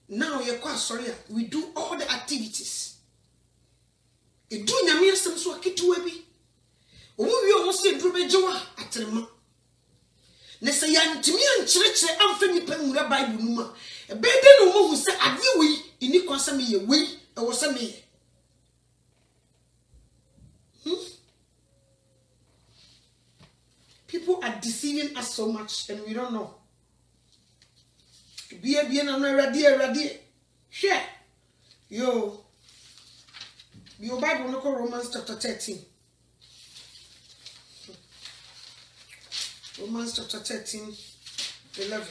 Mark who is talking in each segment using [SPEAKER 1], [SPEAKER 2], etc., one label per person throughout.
[SPEAKER 1] Now you're quite sorry. We do all the activities. You do nyame some so akitu abi. Owu wi almost say drubejewa atrema. Na say yantimi ankyerechire amfa nipa nwura Bible no ma. E be de no mo hu say ade wi ini kwasa me ye wi e wo say me. People are deceiving us so much and we don't know. Be na no ready. Share. Your Bible no Romans chapter 13. Romans chapter 13, 11.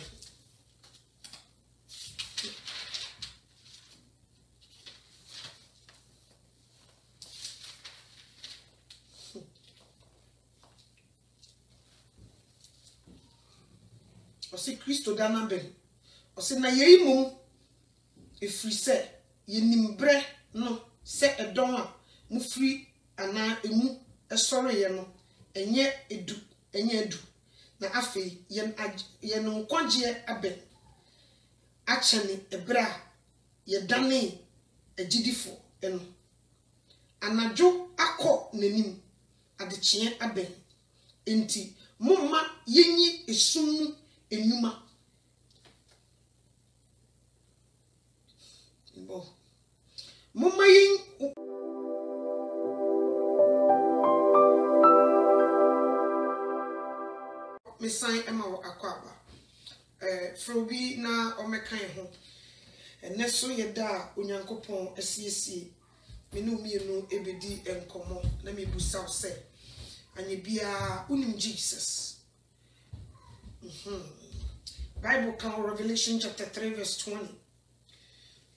[SPEAKER 1] Osi Kristo dana ben. Osi na ye mum efri se ye nimbre no se edon a mu fri ana emu esore ye no enye edu na afei ye no nkwaje aben achane ebra ye dane agidifo eno anajo akọ nanim adechie aben enti mumma yenyi esum enuma bo mumma yin mesan ema wo akwaba frobi na omekan ho ene so yeda onyankopon asiesie menu mienu ebedi enkomo na mebusaw se anye bia unim Jesus. Bible count Revelation chapter 3 verse 20.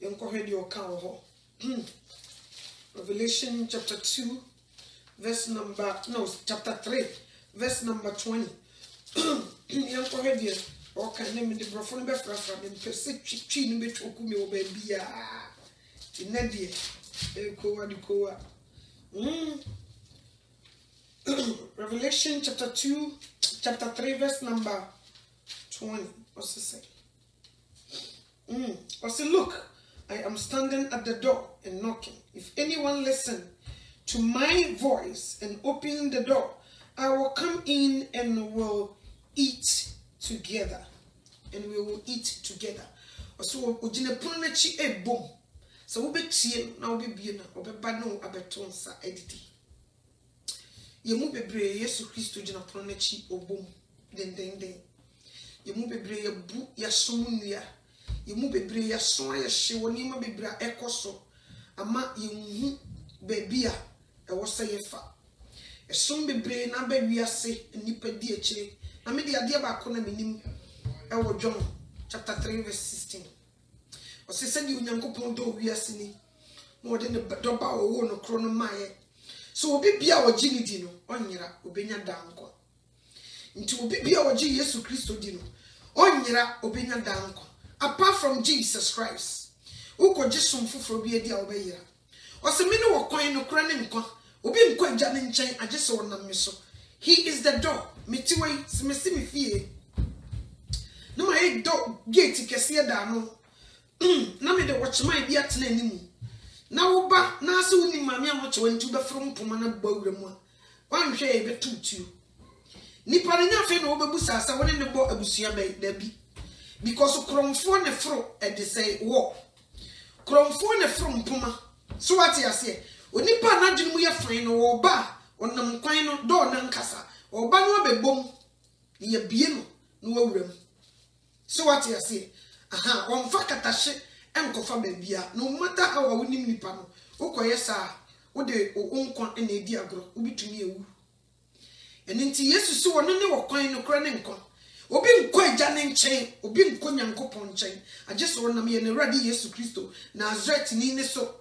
[SPEAKER 1] Yenko head your count ho. Revelation chapter 2 verse number chapter 3 verse number 20. Yenko head your or can name the brofon be fra dem pese twi no betoku me wo ba bia. Tinadie kowa. Revelation chapter 3 verse number 20. What's it say? What's it? Look, I am standing at the door and knocking. If anyone listen to my voice and open the door, I will come in and will eat together. And we will eat together. So ojine pon chi e bom. So we be tie na we be na obeba no abeton sa edidi. Yemu bebre Yesu Kristo jina pon chi obom den. Yemu bebre ya bu ya somunua. Yemu bebre ya son ya hye woni ma bebre ekoso. Ama yemu bebia e wo se yefa. Esom bebre na ba wiase nipa di akire. Na me de ade ba ko na menim e wo John chapter 3 verse 16. O se di onyankopon do wiase ni. Mo de ne do ba wo no kro no maye. So obi bia wo gini di no onyira obenya danko. Nti obi bia wo gi Yesu Kristo di no onyira obenya danko. Apart from Jesus Christ, uko jesum fufuro bi edi a obeyira. O se me no wo kwan no kra ne nkwa. Obi nkwa gya ne nchen agese wonam me so. He is the door. Metiwei semesi me fie. No my door gate kese da no. Na me de watchman bi atena animu. Na wo ba na ase woni mame amoche wanti be from poma na bawura mu a. Wan hwe e betutu. Nipa ne nya fe no wo bebusa asa woni ne bo abusua da bi. Because kromfo ne fro e de say wo. Kromfo ne from poma. So what you say? Onipa na dwene mu ye fan no wo ba onam kwan no do na nkasa. Wo ba no abebom. Ye bie no no wawura mu. So what you say? Aha, on fa katashe enkofa babia. No matter how wonim nipa no. Ukoye sa wo de onkwa na edi agro. Obitumi ewu. Enti Yesu si wono ne wo kwan no kra ne nkwa. Obi nkwa agya ne nchen, obi nkwa nyankopon nchen. Agese wonam ye ne radi Yesu Kristo Nazareth ni ne so.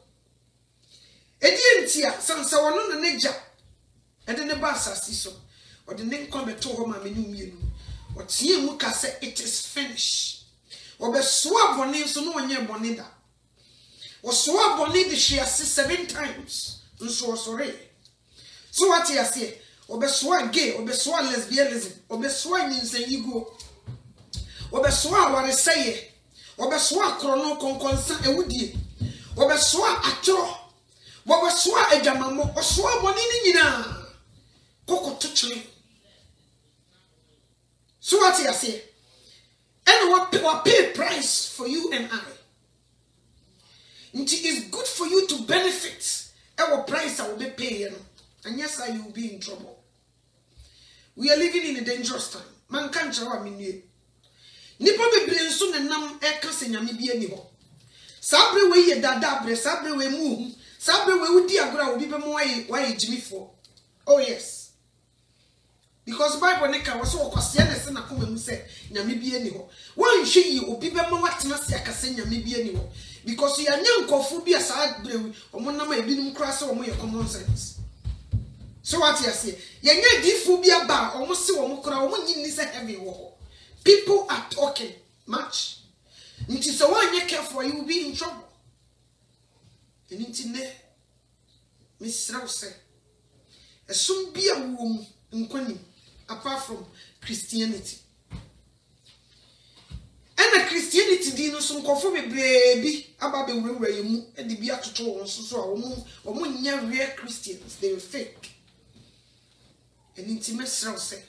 [SPEAKER 1] Edi entia sansa wono na negya. Ede ne ba asasi so. Ode ne nkwa beto ho ma menum yenu. Otie mu ka se it is finished. Obesoa boni so no onye boni da. Osoa boni de hwiase 7 times. Nso sorry. So what you say? Obesoa gay, obesoa lesbianism, obesoa nyinsen yigo. Obesoa wareseye. Obesoa krono konkonsa ewudie. Obesoa atro. Obesoa edamamo. Osoa bonini nyina. Koko tuchwe. So what you say? And what pay price for you and I. It is good for you to benefit. Our price I will be paying. And yes, I will be in trouble. We are living in a dangerous time. Man can't show me. Nipo be brain soon and nam eka nyame bi ani ho. Sabre we ye dada bre, sabre we mu, sabre we udi agora obi be mo why jimi for. Oh yes. Because Bible neka was so kwase na se na koma mu se nyame bi ani ho. Wan hwe yi obi be mo watena se akase nyame bi ani ho. Because you are nyankofo bi asa bre omo nam ebinum kra se omo ye common sense. So what you say? Yenye difu bi aba omo se omo kra omo nyini se heavy wo. People are talking much. Nti so when you careful, you will be in trouble. And nti ne misraw say esum bi awum nkwani apart from Christianity. And the Christianity di no so nkofo bebrebe aba be wura yemu e de bi atoto won so omo nya real Christians, they were fake. And nti misraw say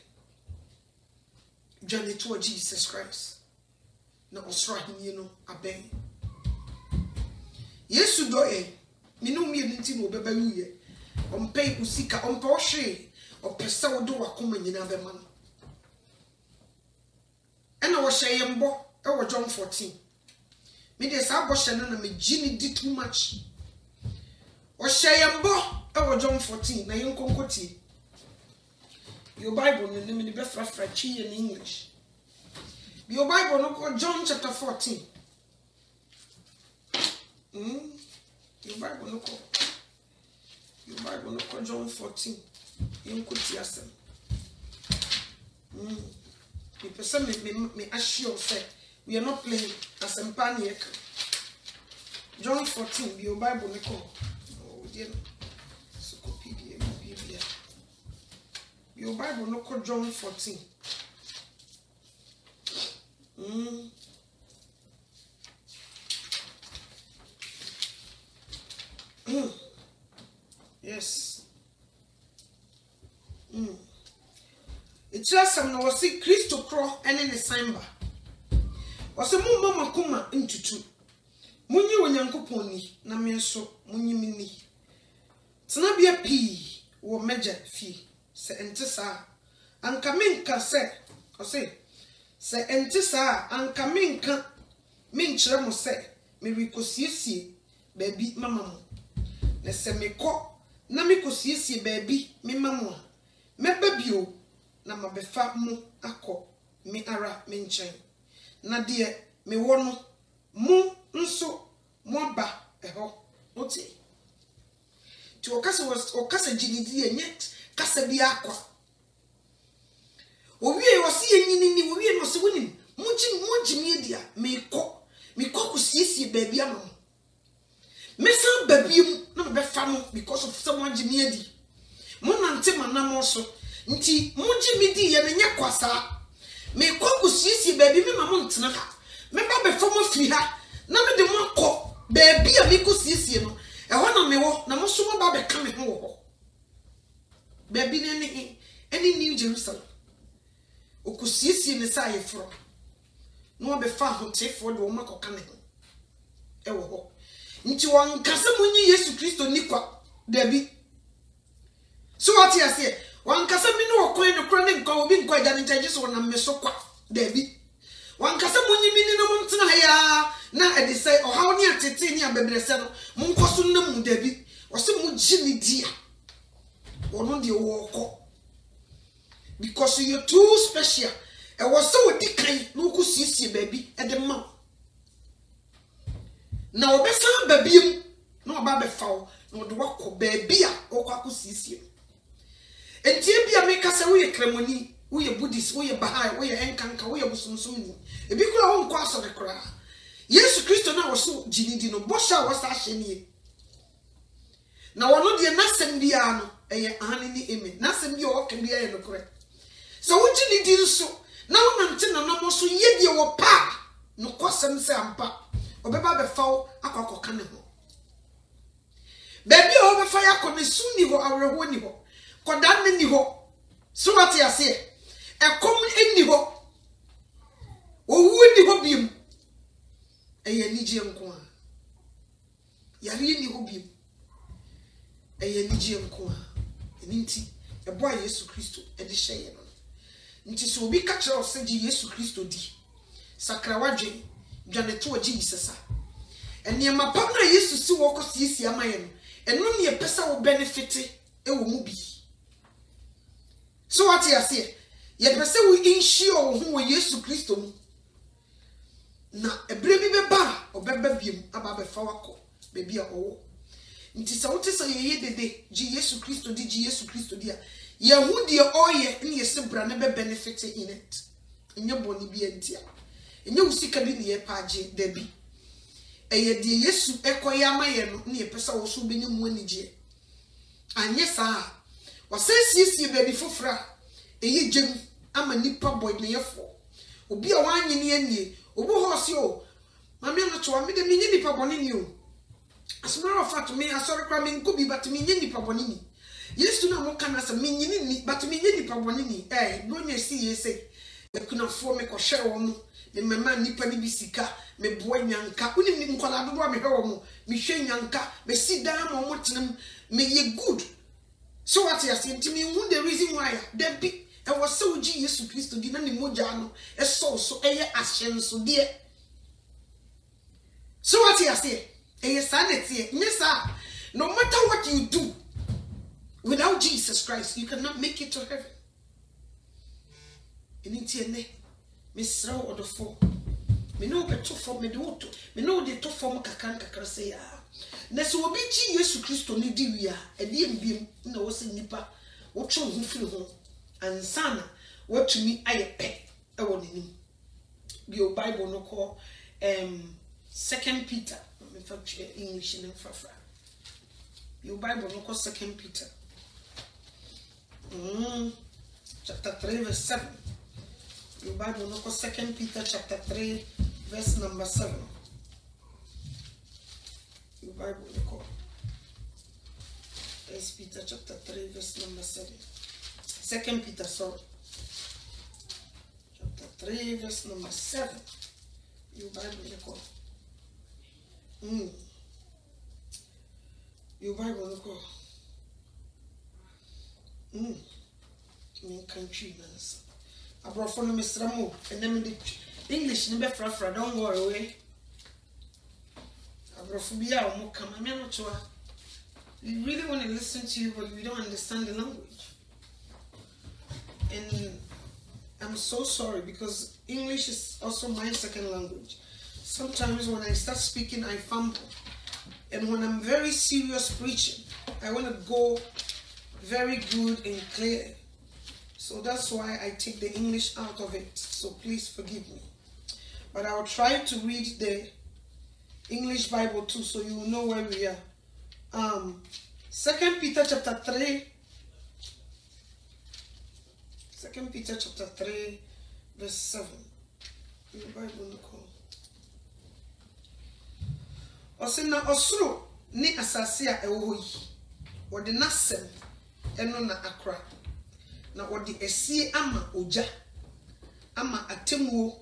[SPEAKER 1] journey toward Jesus Christ. Na osra hini no aben. Yesu do minu mi nti no beba yuye. Ompe usika ompe ohwe opesa wo do wakoma nyina be man. Ena wo hye yembo e wo John 14. Me de sa bo hye na me gini di too much. Wo hye yembo e wo John 14 na yenkonkoti. Your Bible in the Befra in English. Your Bible no John chapter 14. Your Bible no Your Bible no John 14. You could see us. The person me assure say we are not playing as a panic. John 14, your Bible no oh dear. Your Bible no call John 14. Yes. It's just some no see Christo Crow and in the Samba. Was a mama kuma into two. Munyi wanyankoponi na menso munyi mini. Tnabia P wo meja fee. Se entisa anka minka se entisa anka minka minkyere mo se me wikosiesie baabi mama mo na se mekọ na mekosiesie baabi me mama mo meba bio na mabefa mo akọ me ara me nkyɛn na de me wo no mo nso mo ba ɛhɔ otie ti okasa ginidi enyet kasa bi akwa owie wose yenyini ni owie no se wonim munji media mekọ kusiesie baabi ama mesan baabi na be fa no because of someone media monante manam so nti munji media ye nya kwasa mekọ kusiesie baabi me mama ntena ha me ba be fa mo firi ha na me de mo akọ baabi a mekusiesie no ɛhɔ na mewo na mo so mo ba be ka me ho ho baby any New Jerusalem. Okusisi ne sa ye fro. No be fa hote for the woman ko kane. E wo ho. Nti won kase munyi Yesu Kristo ni kwa dabi. So what you say? Wan kase mi no okwan no kro ne nka obi nka ja ne ntaje so na me so kwa dabi. Wan kase munyi mi ni no mtena ya na e de say o hawo ni atete ni abebrese no mun koso na mu dabi. O se mu jini dia. Ono de wo because you're too special. E was so dikai no kusiesie baby e de ma. Na obesa babiem na oba be fawo na de wakọ baby a okwa kusiesie. Entie bia me kasa wo ye kremoni, wo ye buddhist, wo ye bahai, wo ye enkanka, wo ye busumsum ni. Ebi kura wo nkọ aso de kura. Yesu Kristo na wo so ginidi no bo sha wo sa hyenie. Na wono de nasem bia no eye ahane ni eme nasem bi o ka bia ye no correct so wo gini di nso na wo nante na namo so ye bia wo pa no kosem se ampa obeba be fawo akwakoka ne ho baby o be fa yakọ ne suni ho awreho ni ho kodan ne ni ho so what you say ekom eni ho owu ni ho biem eye nigye nko a yare ni ho biem eye nigye nko a enti ebo a Yesu Kristo e de hyeye no nti so obi ka kire o se ji Yesu Kristo di sakra wadwe dwane to Jesus a eniema pam na Yesu si wo kosiesie amaye no eno ne pesa wo benefit e wo mu bi so what you say ye pesa wo insure wo ho wo Yesu Kristo mu na ebre bi beba obeba biem aba be fa wako bebi a owo nti sa wote sa ye dede ji Yesu Kristo di ji Yesu Kristo di a ye hu de oye ne ye sebra ne be benefit in it enye boni bi entia enye usika bi ne ye paaje dabi eye de Yesu ekoya amaye no ne ye pesa wo so be nyimu anije anye sa wasesiesie baby fofra eye gem ama nipa boy ne yefo obi a wanyene anie obu hosi o mame no to me de me nyi nipa boni ni o as a matter of fact me asori kwa me nko bi but me nyi nipa boni ni Yesu na mo kana sa me nyi ni but me nyi nipa boni ni no nya si yese e kuna fo me ko hwere wo mo me mema nipa ni bisika me boa nyanka uni ni nkola dodo a me hwe wo mo me hwe nyanka me si dan mo mo tenem me ye good. So what you say to me who the reason why there be and was so Jesus Christ di na ni moja no e so eye ashen so de. So what you say eye sanity nyesa no matter what you do without Jesus Christ you cannot make it to heaven. Eniti ene me sra odofo me no be to for me do to me no de to for kakran kakra say ya na so obi ji Yesu Kristo ni di wi a ede mbiem na wo se nipa wo tro hu firi ho ansana watumi ayepe e wo nim bi o Bible no call 2 Peter me fa English in frafra your Bible no call 2 Peter chapter 3 verse 7 your Bible no call 2 Peter chapter 3 verse number 7 your Bible no call 1 Peter chapter 3 verse number 7 2 Peter sorry chapter 3 verse number 7 your Bible no call your Bible no call me country man's abroad for Mr. Mo and then the English never frafra don't worry away abroad for be out more come I'm not sure we really want to listen to you but we don't understand the language and I'm so sorry because English is also my second language. Sometimes when I start speaking I fumble and when I'm very serious preaching I want to go very good and clear. So that's why I take the English out of it. So please forgive me. But I will try to read the English Bible too so you will know where we are. 2 Peter chapter 3. 2 Peter chapter 3 verse 7. Your Bible no call. Osina osuro ni asase a ewo yi. Wode nasem eno na akra. Na wode esie ama oja. Ama atemuo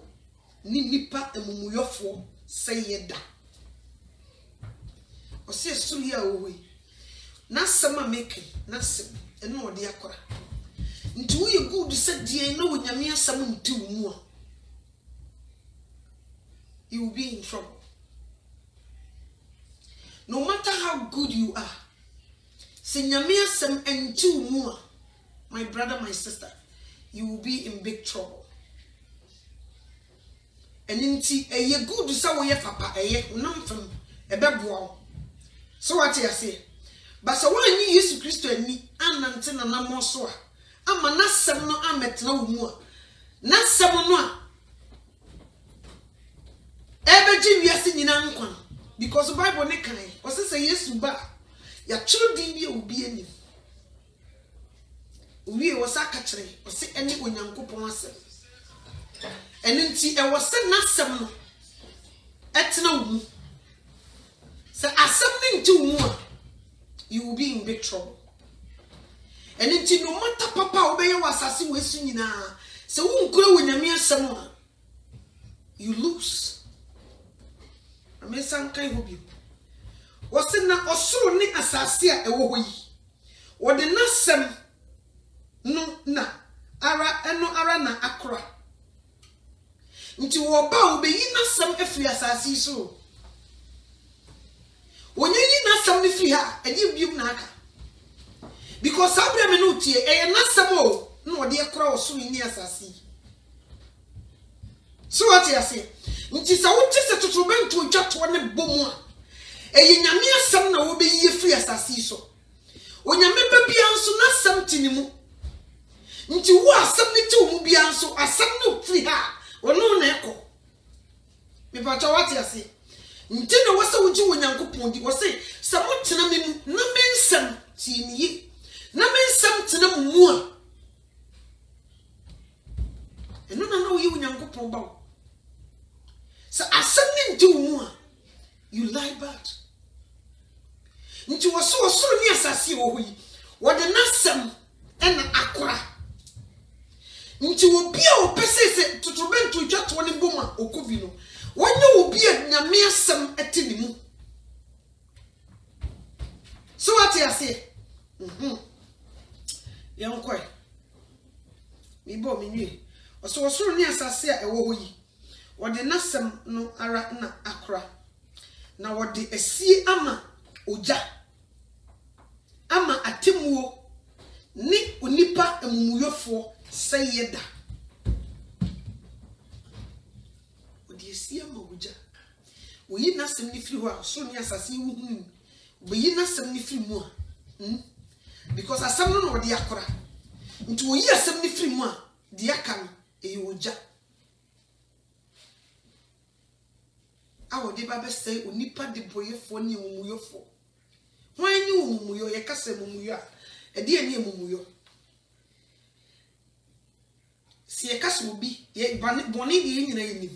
[SPEAKER 1] ni nipa emumuyofo seyeda. Osi esuru ya owe. Nasem a make nasem eno wode akra. Nti wo ye good said die na wonyame asam nti wo mu a. You will be in trouble. No matter how good you are, Senyamia sem entu mua, my brother, my sister, you will be in big trouble. And inti eye good sa wo ye papa eye unam fam ebeboa. So what you say? But so when you Yesu Kristo ani anante na namo so a ama nasem no ametna wo mu a nasem no a ebeji wiase nyina nkwa. Because the Bible ne kan o say Yesu ba ya chiro din bi obi ani owie wo sa ka kire o say eni onyankopon asem And nti e was said nasem no etna wu. So asem to mu you will be in big trouble. And nti no matter papa obeye wasase wesu nyina so wunkura wonyame asem a you lose. Amesan kan hobi. Wose na osoro ni asase a ewo ho yi. Wode nasem no na ara na akora. Nti wo ba obeyi nasem afiri asase so. Wonye yi nasem ni fi ha, edi bium na aka. Because Abraham no tie e nasem o na wode akora osoro ni asase. So what you say? Nti sa wo tese totrobentu twato ne bomu a e nyame asem na wo be yi afiri asase so. Onyame bebia nso nasem tinimu. Nti wo asem ni ti wo bia nso asem no firi ha wono na eko. Me pa cha what you say? Nti na wo se wo ji wo Nyankopon di wo se se mo tena me na mensem tiniyi. Na mensem tena mu a. Eno na wo yi wo Nyankopon ba. So asem nti wo a you lie bad. Nti wo so ni asase wo yi. Wo de nasem ena akora. Nti wo bia wo pese totrobentu twato ne boma okobi no. Wonye wo bia nyame asem etini mu. So what you say? Yankoi. Mi bo mi nwie. Wo ni asase a ewo ho yi. Wo de nasem no ara na akora. Na wo de asie ama oja. Ama atemuo ni onipa emumuyofo sayeda. Odi asie ama oja. Wo yi nasem ni firi ho a so ni asase wu hunu. Wo yi nasem ni firi mu a. Because asem no wo de akora. Nti wo yi asem ni firi mu a de aka no e oja. Awo de ba be say onipa de boyefo ni emumuyofo. When you mumuyo, ye kase mumuyo, e di eni mumuyo. Si ye kase ubi, ye boni di nyina yenim.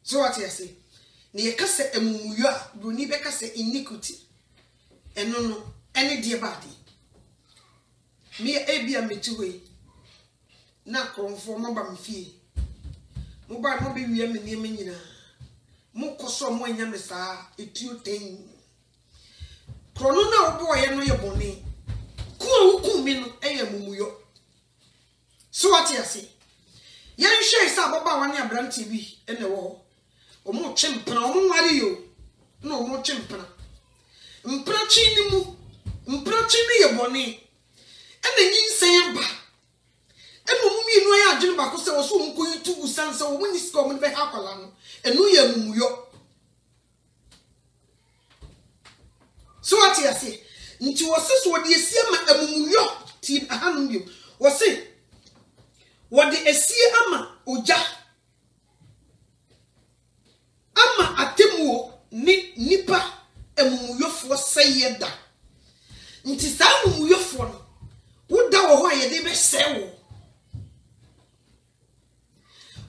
[SPEAKER 1] So what you say? Ni ye kase mumuyo, boni be kase iniquity. Eno no, eni di badi. Mi ebi a metuwe. Na konfo mo ba mfie. Mo ba mo be wi am ni me nyina. Mo koso mo anya me saa etuo ten. Krono na obo ye no ye boni. Ku wuku mi no eye mumuyo. So what you say? Yan hwe isa baba wane abranti bi ene wo. Omo twempena omo ware yo. Na omo twempena. Mprachi ni mu. Mprachi ni ye boni. Ene nyinsen ba. Eno mumi no ya adwene ba ko se wo so nko yutu sanse wo muni sika omo be ha kwala no. Enu ye mumuyo. So what you say? Nti wose so wode esie ma amumuyo ti ahanum bio. Wose wode esie ama oja. Ama atemuo ni nipa amumuyofo sayeda. Nti sa amumuyofo no woda wo ho ayede be sewo.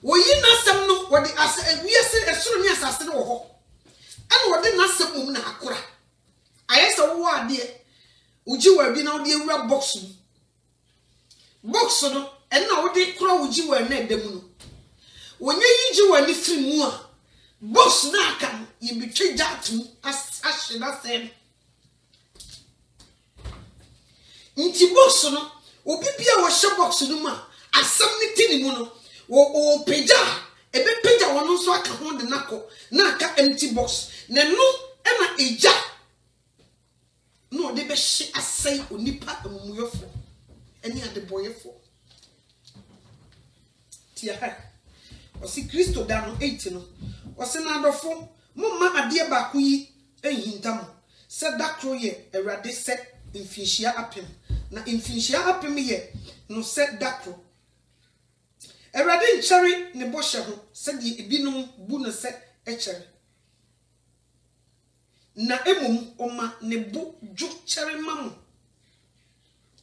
[SPEAKER 1] Wo yi nasem no wode wiase esoro ni asase no wo ho. Ana wode nasem mum na akora. Ayesa wo ade ujiwa bi na ode ewura box mu. Box no ena ode kura ujiwa na edemu no. Wonye yijiwa ni firi mu a box na aka no yibitwe jatu ashe na sem. Nti box no obi bia wo hye box no ma asam ni tini mu no wo peja ebe peja wono so aka ho de nako na aka empty box na no ena eja no de be hye asai onipa amumuyofo eni ade boyefo tia ha osi Kristo da no 8 no osi na adofo mumma ade ba ko yi ehintam se dakro ye awrade se mfinhia apem na mfinhia apem ye no se dakro awrade nchari ne bohye ho se de ebinum bu no se echere na emum oma ne bu ju chere mamu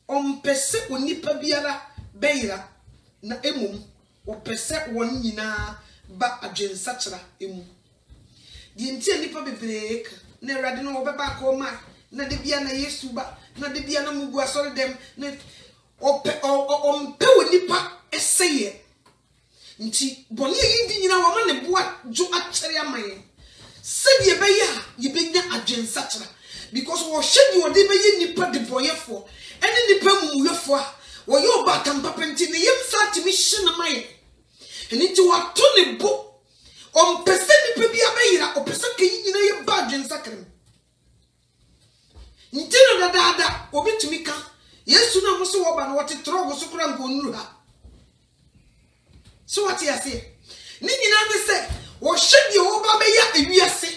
[SPEAKER 1] ompese onipa biara beira na emum opese won nyina ba adwensachra emu die ntia nipa bebree na Awurade no obeba ko ma na de bia na Yesu ba na de bia na mugu asori dem na ompe nipa eseye nti boni yi di nyina wo ma ne boa jo akyere amaye se de be ya ye benya adwensachra because wo hwedi wo de be ye nipa de boyefo ene nipa mumuyefo a wo yo ba tampa penti ne yem sa ti mi hye na maye eni ti wa to ne bo pese nipa bi abayira pese kan nyina ye ba adwensakram ntino dada obetumi ka Yesu na muso wo ba na wote tro wo so kura ngonuru ha so what ya say ni nyina ne se wo hwedi wo ba be ya ewiase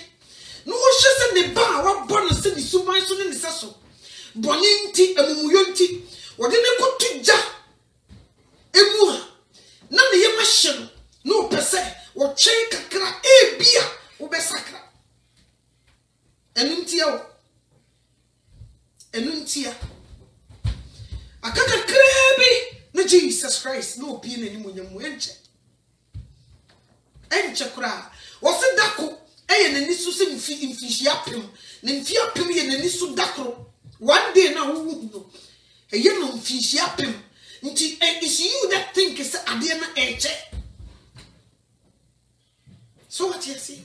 [SPEAKER 1] no wo hye se ne ba wa bo no se ni suman so ne se so boni nti amumuyo nti wode ne kotugya emu ha na ne ye mahye no pese wo twen kakra ebia wo be sakra enuntia akaka krebi na Jesus Christ no pie na ni munyamu enche kura wo se dako eye na ni su se mfihia pem na mfihia pem ye na ni su dakro one day na wo no eye no mfihia pem nti is you that think is ade na eche so what you say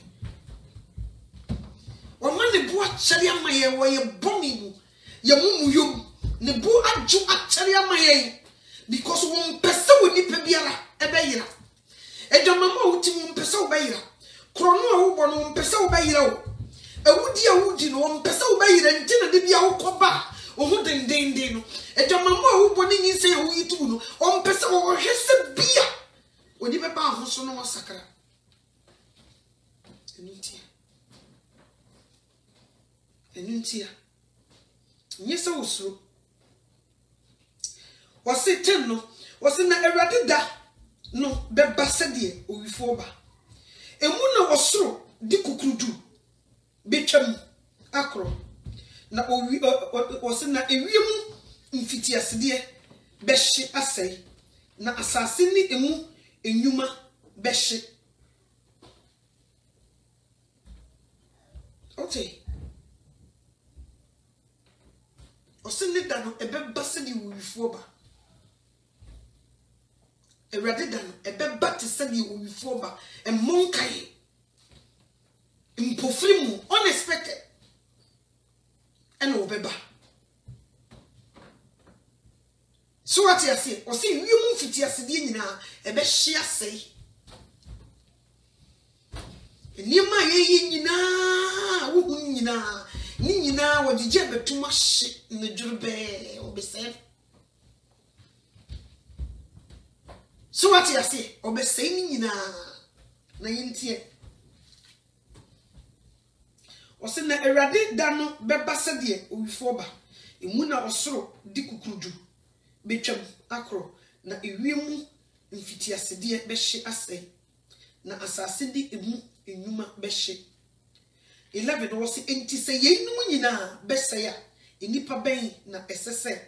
[SPEAKER 1] o man ne bo akyere amaye wo ye bomi mu ye mumuyom ne bo aju akyere amaye because won pese woni pe biara ebeyira ejamama wuti won pese obeyira krono a wo bo no won pese obeyira o ewudi awudi no won pese obeyira nti na de bia wo koba o dendende no ejamama a wo bo ni nse ya wo yitu no won pese wo hwese bia odi beba ho so no wasakra enuntia nyesa usro wose tenno wose na Awurade da no beba sede owifo ba emu na osoro di kukurudu betwam akro na owi wose na ewiemu mfitiasede behye asai na asase ni emu enyuma behye okay osini dano ebeba sedi wifo ba Awurade dano ebeba te sedi wifo ba emonkai impofrimu unexpected ene obeba so what you say osi wiemu mfiti asedi nyina ebe hye asei enima ye nyina wo nyina ni nyina wajije betuma hye ne djurbe obese so what you say obese ni nyina na yintie ose na Awurade da no beba sede owifo ba emu na osoro di kukurudu betwam akro na ewiemu mfiti asede behye asei na asase di emu enyuma behye 11 was enti se yenum nyina besaya enipa ben na esese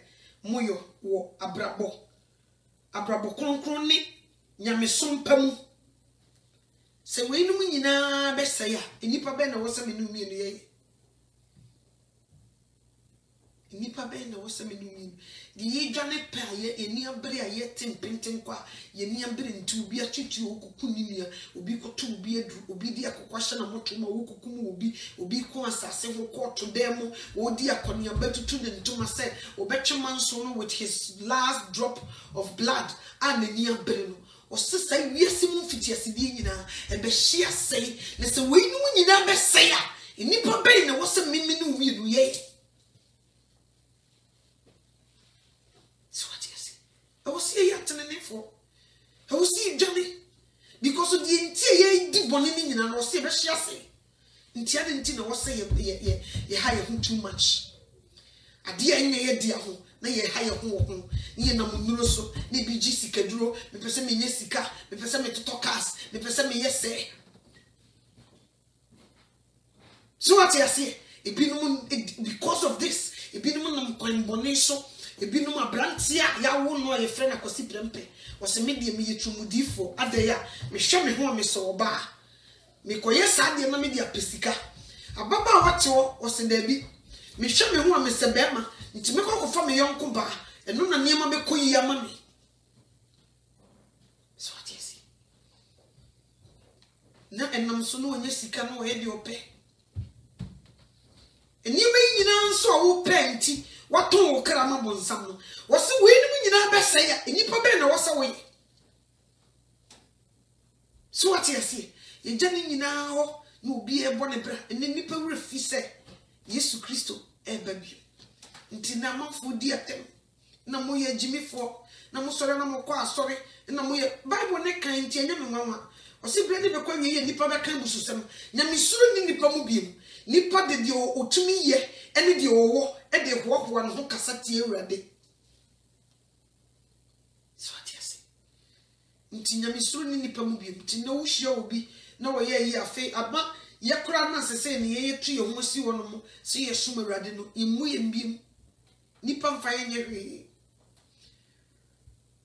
[SPEAKER 1] moyo wo abrabo kronkron ne nyamesompamu se wenum nyina besaya enipa ben na wose menum mienu ye enipa ben na wose menum mienu di dwane pa ye eni abere aye tempenten kwa ye ni abere nti obi atwetwe okuku ninia obi koto obi adru obi di akokwahye na motoma okuku mu obi ko asase ho koto dem odi akonia batutu ne ntoma se obetwema nso no with his last drop of blood and eni abere no osisa wiase mu fitiasidi nyina ebe hye asei na se weinum nyina besaya enipa ben na wose mimi no wienu ye I will see you turning for. I will see you Johnny because of the entire deep bonini and I will see the chassis. Until I was say ye hire him too much. A dear in your dear home, na ye hire home, near Namunuso, maybe Jessica Drew, the person me Jessica, the person me to talk us, the person me yes say. So what I say, because of this, a binum coin bonisho. Ebinum abrantia ya wo no ye frɛ na kosi prempe was a medium me to mudifo adaya me show me ho me so ba me koye sade na me dia pesika ababa wate was in there be me show me ho me se bema nti me ko fa me yonko ba eno na niam be koyi ama me so what is it na enam so no nya sika no he de ope eni be nyina nso wo penti waton wo krama bonsam no wose we nim nyina be se ya enipa be na wose we so what is it ye jani nyina ho na obi e bone bra eni nipa refi se Yesu Kristo e babi nti na mafo di atem na mo ye jimifo na mo sore na mo kwa asore na mo ye Bible ne kan nti enya me nwanwa ose bre de be kwa ye nipa be kan bususem nya misuru ni nipa mu biem nipa de otumi ye ene de owo e de hoho no ho kasa tie Awurade so atiase nti nya misuru ni nipa mu biem nti na wo hia obi na wo ye yi afi aba ye kura na sese ne ye tu ye ho si wo no mo so ye sum Awurade no emu ye mbiem nipa mfa ye nye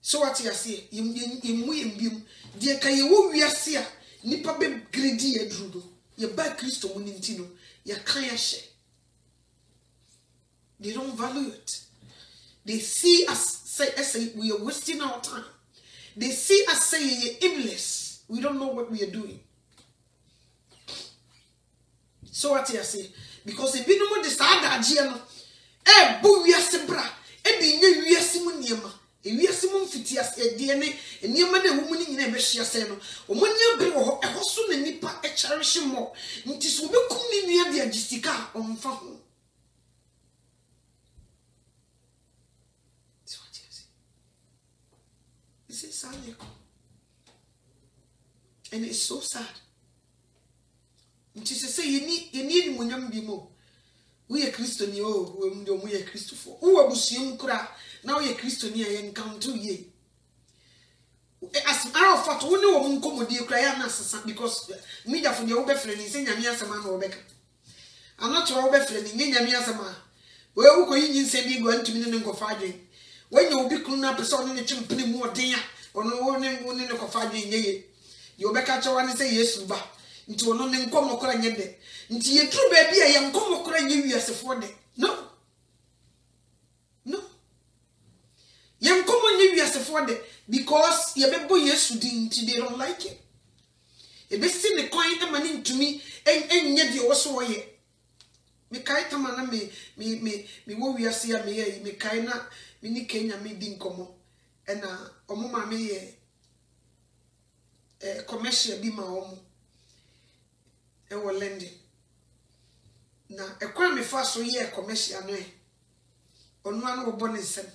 [SPEAKER 1] so what you say emu ye mbiem de ka ye wo wiase a nipa be gredi ye drudo ye ba Kristo mu nti no ye kan ya hye. They don't value it. They see us say we are wasting our time. They see us saying you're aimless. We don't know what we are doing. So what you say? Because if you don't want to start that bu wiase bra di nye wiase mu niema wiase mu mfitias de ne niema na wo mu ni nyina be hia se no o mu nya bre wo ho so na nipa cherish mo nti so be kum ni nua de agisika o mfa ho. So what you say? This is sad. And it's so sad. Nti se say you need munyam bi mo. We are Christian, we are Christopher. Who are Busium Kura? Now you're Christian, and encounter ye. As a matter of fact, we know Munko would you cry because me for the over friend is in Yamiasama or Becca. I'm not your over friend in Yamiasama. Where we go in say we going to mean and go fighting. When you will be clean up a son in the chimney more dear or no one in the fighting ye. You Becca one and say yes, but into an uncommo crying yet. Nti ye true baby I am come okra nye wiase for de no ye am come nye wiase for de because ye bebo Yesu di nti they don't like it e be see the coin e mani ntumi enye de wo so ye me kai tama na me wo wiase ya me ye me kai na me ni Kenya me di nkomo e na omo ma me ye commercial bi ma omo e wo lending na ekwa me fa so ye commercial no onu anu obo ne nsem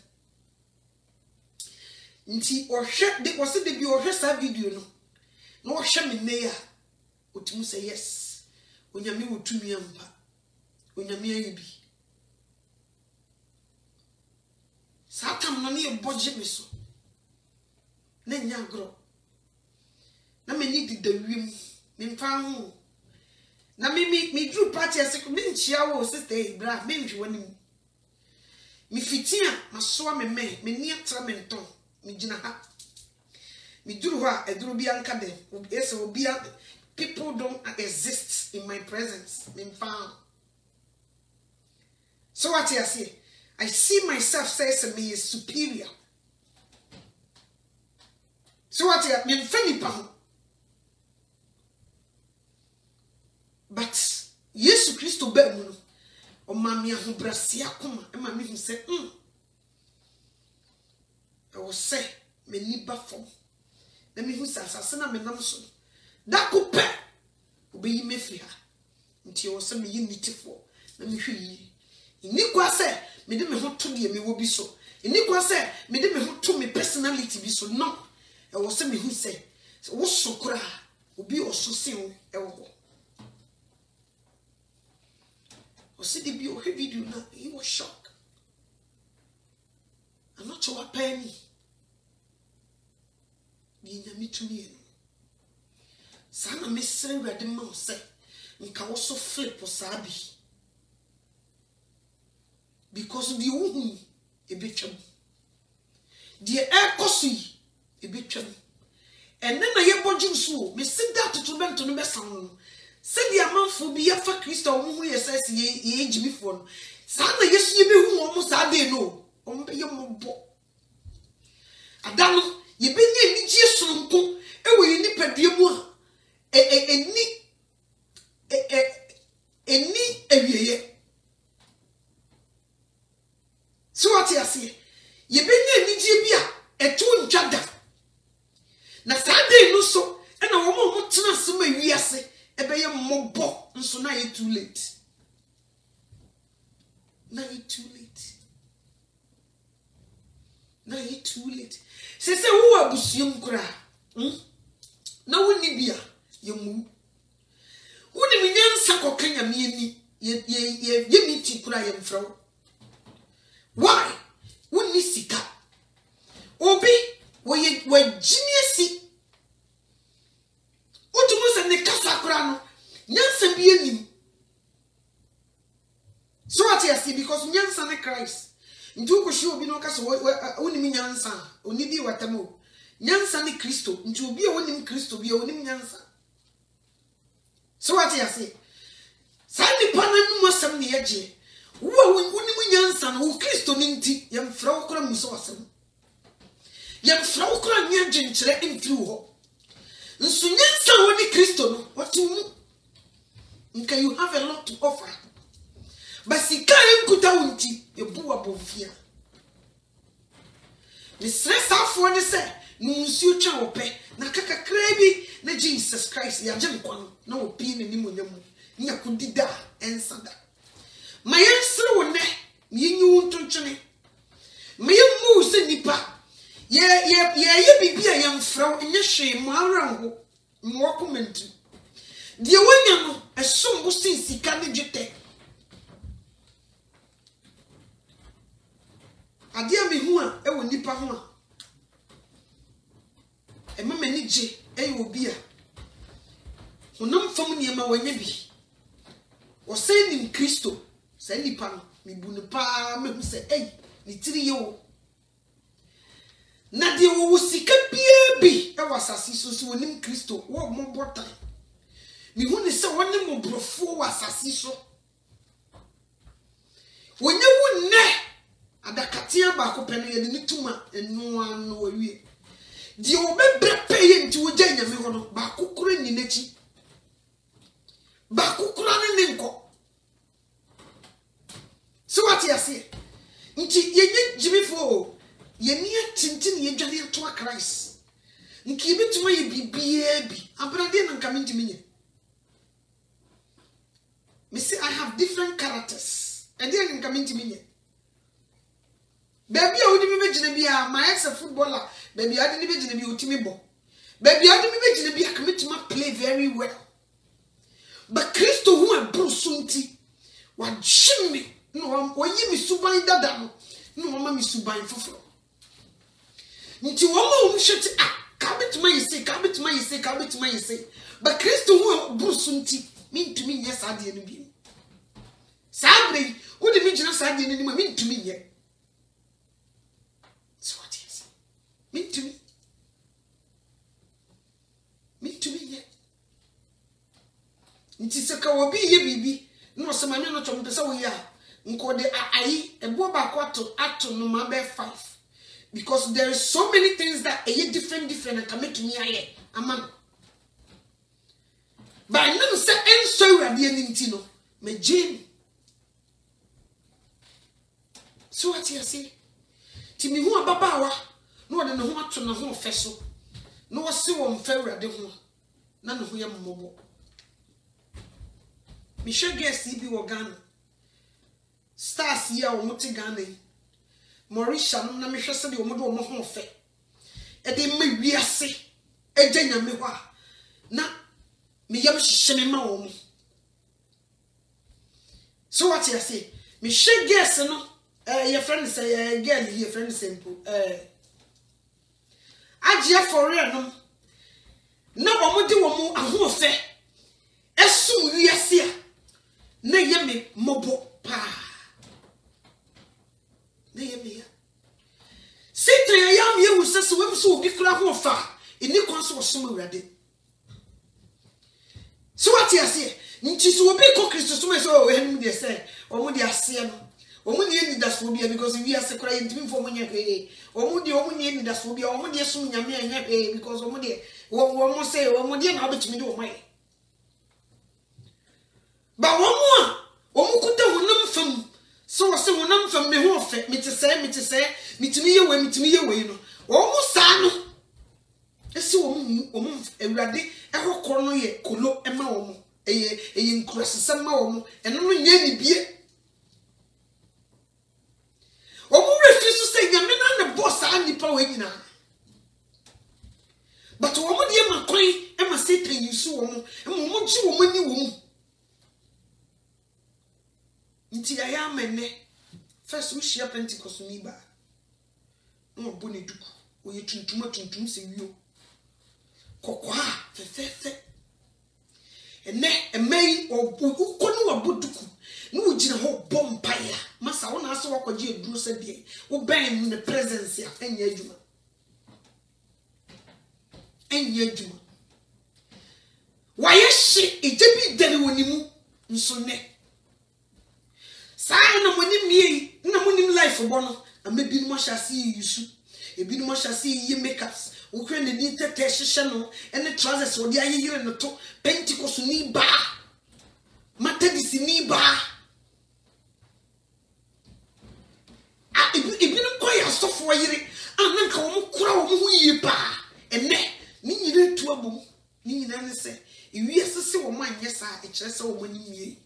[SPEAKER 1] nti ohwe de wose de bi ohwe sa video no na ohwe me ne ya otimu say yes onyame wotumi ampa onyame ayibi satam no ne boje me so na nya agro na me ni di dawim me mfa ho na me drew party as me nchia wo sister bra me ntwe wani me fitia maso me ni atra me nton me gina ha me duru ha eduru bi anka de ese obi people don't exist in my presence me found. So what I say, I see myself says me is superior. So what I me fani pa. But Yesu Kristo be mu no o mami ahobrase akoma e mami hu se e wo se me ni ba fom na me hu se asase na me nam so da ko pe obeyi mefri ha nti wo se me yi nitifo na me hwe yi ni kwa se me de me ho to de me wo bi so ni kwa se me de me ho to me personality bi so no e wo se me hu se wo sokura obi oso se wo e wo. O see the video now, he was shocked. I'm not sure what penny. Me to me. Sana mystery read the mouse say, you can also flip for Sabi. Because the woman a bitch. The air cosi, e betwam enne na ye bodwum so me sida tutubento no besan no se dia manfo bi ya fa Kristo wo hu ye sese ye ejimifo no sa na Yesu ye behu wo mo sa de no o mo ye mo bo adano ye benye ni ji sonko e wo ye nipadua mu a eni ewieye so what you see ye benye ni ji bia etu ntwada na Sunday no so e na wo mo tena asem awiase e be ye mobo nso na ye too late na ye too late se wo abusuam kura na woni bia ye mu woni minyansa kokanya mieni ye miti kura ye mfrawo why woni sika obi we genius otumo se ne kasa kura no nyansa bi enim so what you see because nyansa na Christ ntu ko shi obi no kasa woni minyansa oni bi watamo nyansa ni Kristo ntu obi woni Kristo bi woni nyansa so what you see sani pana no asem ne yeje wo woni nyansa no Kristo ni nti yemfra okra muso asem yemfra okra nya genkyere mfiri ho nso nyansa woni Kristo no watu nka you have a lot to offer but sikare nkuta wonti ebu abofia ni stress afo ne se nunsi otwa ope na kakakra bi na Jesus Christ ya je nkwan na opi ne nimonyam nya kudida ensada mayensre wonne yinyu ntontwene mayemu se nipa ye bibia yemfraw nye hwe mu aranho mu comment die wanya no esombo sensika ne dwete adia me hu a ewo nipa ho a emama ni je eyo obi a honam fam niema wanya bi o say nim Kristo say nipa no me bu ne pa me hu say ni tiri ye wo na de wo sika bia bi e wasasi so nim Kristo wo mo botan me hu ne say woni mo brofo wasasi so wonye wu ne adakatia ba ko pene ye ni tuma enu anu awie di obebre peye nti wo gya nyame ho no ba kokoro ni nachi ba kokoro ne nko so what you say nti yenye jimifo yeni atintin ye dwale to Christ nki bituma ye bibia bi abrade na nka mentimi nye me say I have different characters and then nka mentimi nye baby a wodi me begina bia my ex footballer baby ade ni begina bia otimi bo baby ade me begina bia kametima play very well but Kristo hu abrusunti wa jimi no oyi mi suban dada no mama mi suban foforo nti wo ma wo hwete kametima yese but Kristo hu abrusunti mintumi nye sade no bi sabre wodi mi gina sade no ni ma mintumi nye Mintumi ye. Nti seka obi ye bibi no semane no chom pesa wo ya nko de ayi ebo ba kwato ato no ma be 5 because there is so many things that are different and come to me aye amam ba nam se enso wade ani nti no me jim so what you say ti mi hu ababawa no de ne ho ato na ho feso no wose wo mfawrade ho na ne ho ye mmobo mi shege bi wo Ghana stars ya wo muti Ghana yi Mauritia no na mi hwese de wo mo ho fe e de ma wiase eja nyame ho a na mi yam hihye me ma wo mo so what you say mi shege no your friend say girl your friend simple Ajia for real no na omo de wo aho fe esum wiase a na ye me mobo pa na ye me ya Satan yam ye wuse se wem so obi kura ho fa eni kon so som awurade so what you say nti so obi ko Kristo so me so enim de say omo de ase no omo de ni dasphobia because we ase kura ntimi fo mo nya hwe omo de ni dasphobia omo de so nyame anya hwe because omo de wo say omo de na obetimi de omo ye ba omo kuta honam fam so wose honam fam me ho fe me te say mitimi ye we no omo sa no esi omo ewurade ehokoro no ye kolo ema omo eye nkurasesa ma omo eno no nya ni bie omo refuse say nyame na boss anipa we nyina but omo de ma kwan ema Satan yusu omo omo ji omo ni omo nti ya amene first we share Pentecost ni ba no boni duku oye tuntum se wio kokwa fefe ene emei ukonu wabuduku no ugina ho bompaya masa wona aso wakoje eduro se de wo ben the presence ya enya adwuma wayeshi ejebi dere wonimu nso ne saa na monim ye na monim life bono amebi no hyase yusu ebi no hyase ye makeups ukwe ne ni tete hyehyɛ no ene trousers wodi ayeyire no to Pentecost ni ba Methodist ni ba ebi no koya sofo yire ananka wo kura wo ho yie pa ene ni nyire tu abom ni nyina ne se ewi asese wo manye saa e kire se wo mani mie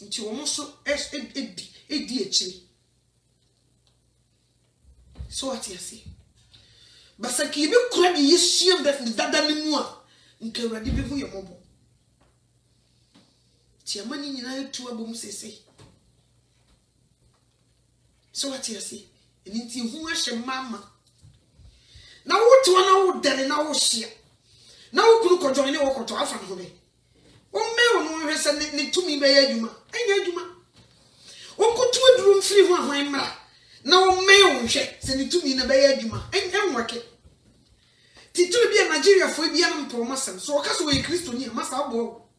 [SPEAKER 1] nti wo so edi echi so what you say basaki be kura de yesiem de dada ne mu a nka awurade be hu ye mobo ti amani nyina etu abom sese so what you say nti hu ahye mama na wo to na wo dere na wo hia na wo kunu ko join ne wo koto afa no be o me wo no hwese ne tumi be ya adwuma anya adwuma o koto aduru mfiri ho ahwan mra na o me wo hwe se ne tumi na be ya adwuma enwake titiri bi Nigeria fo bi am promotion so o ka so we Kristo ni masa abo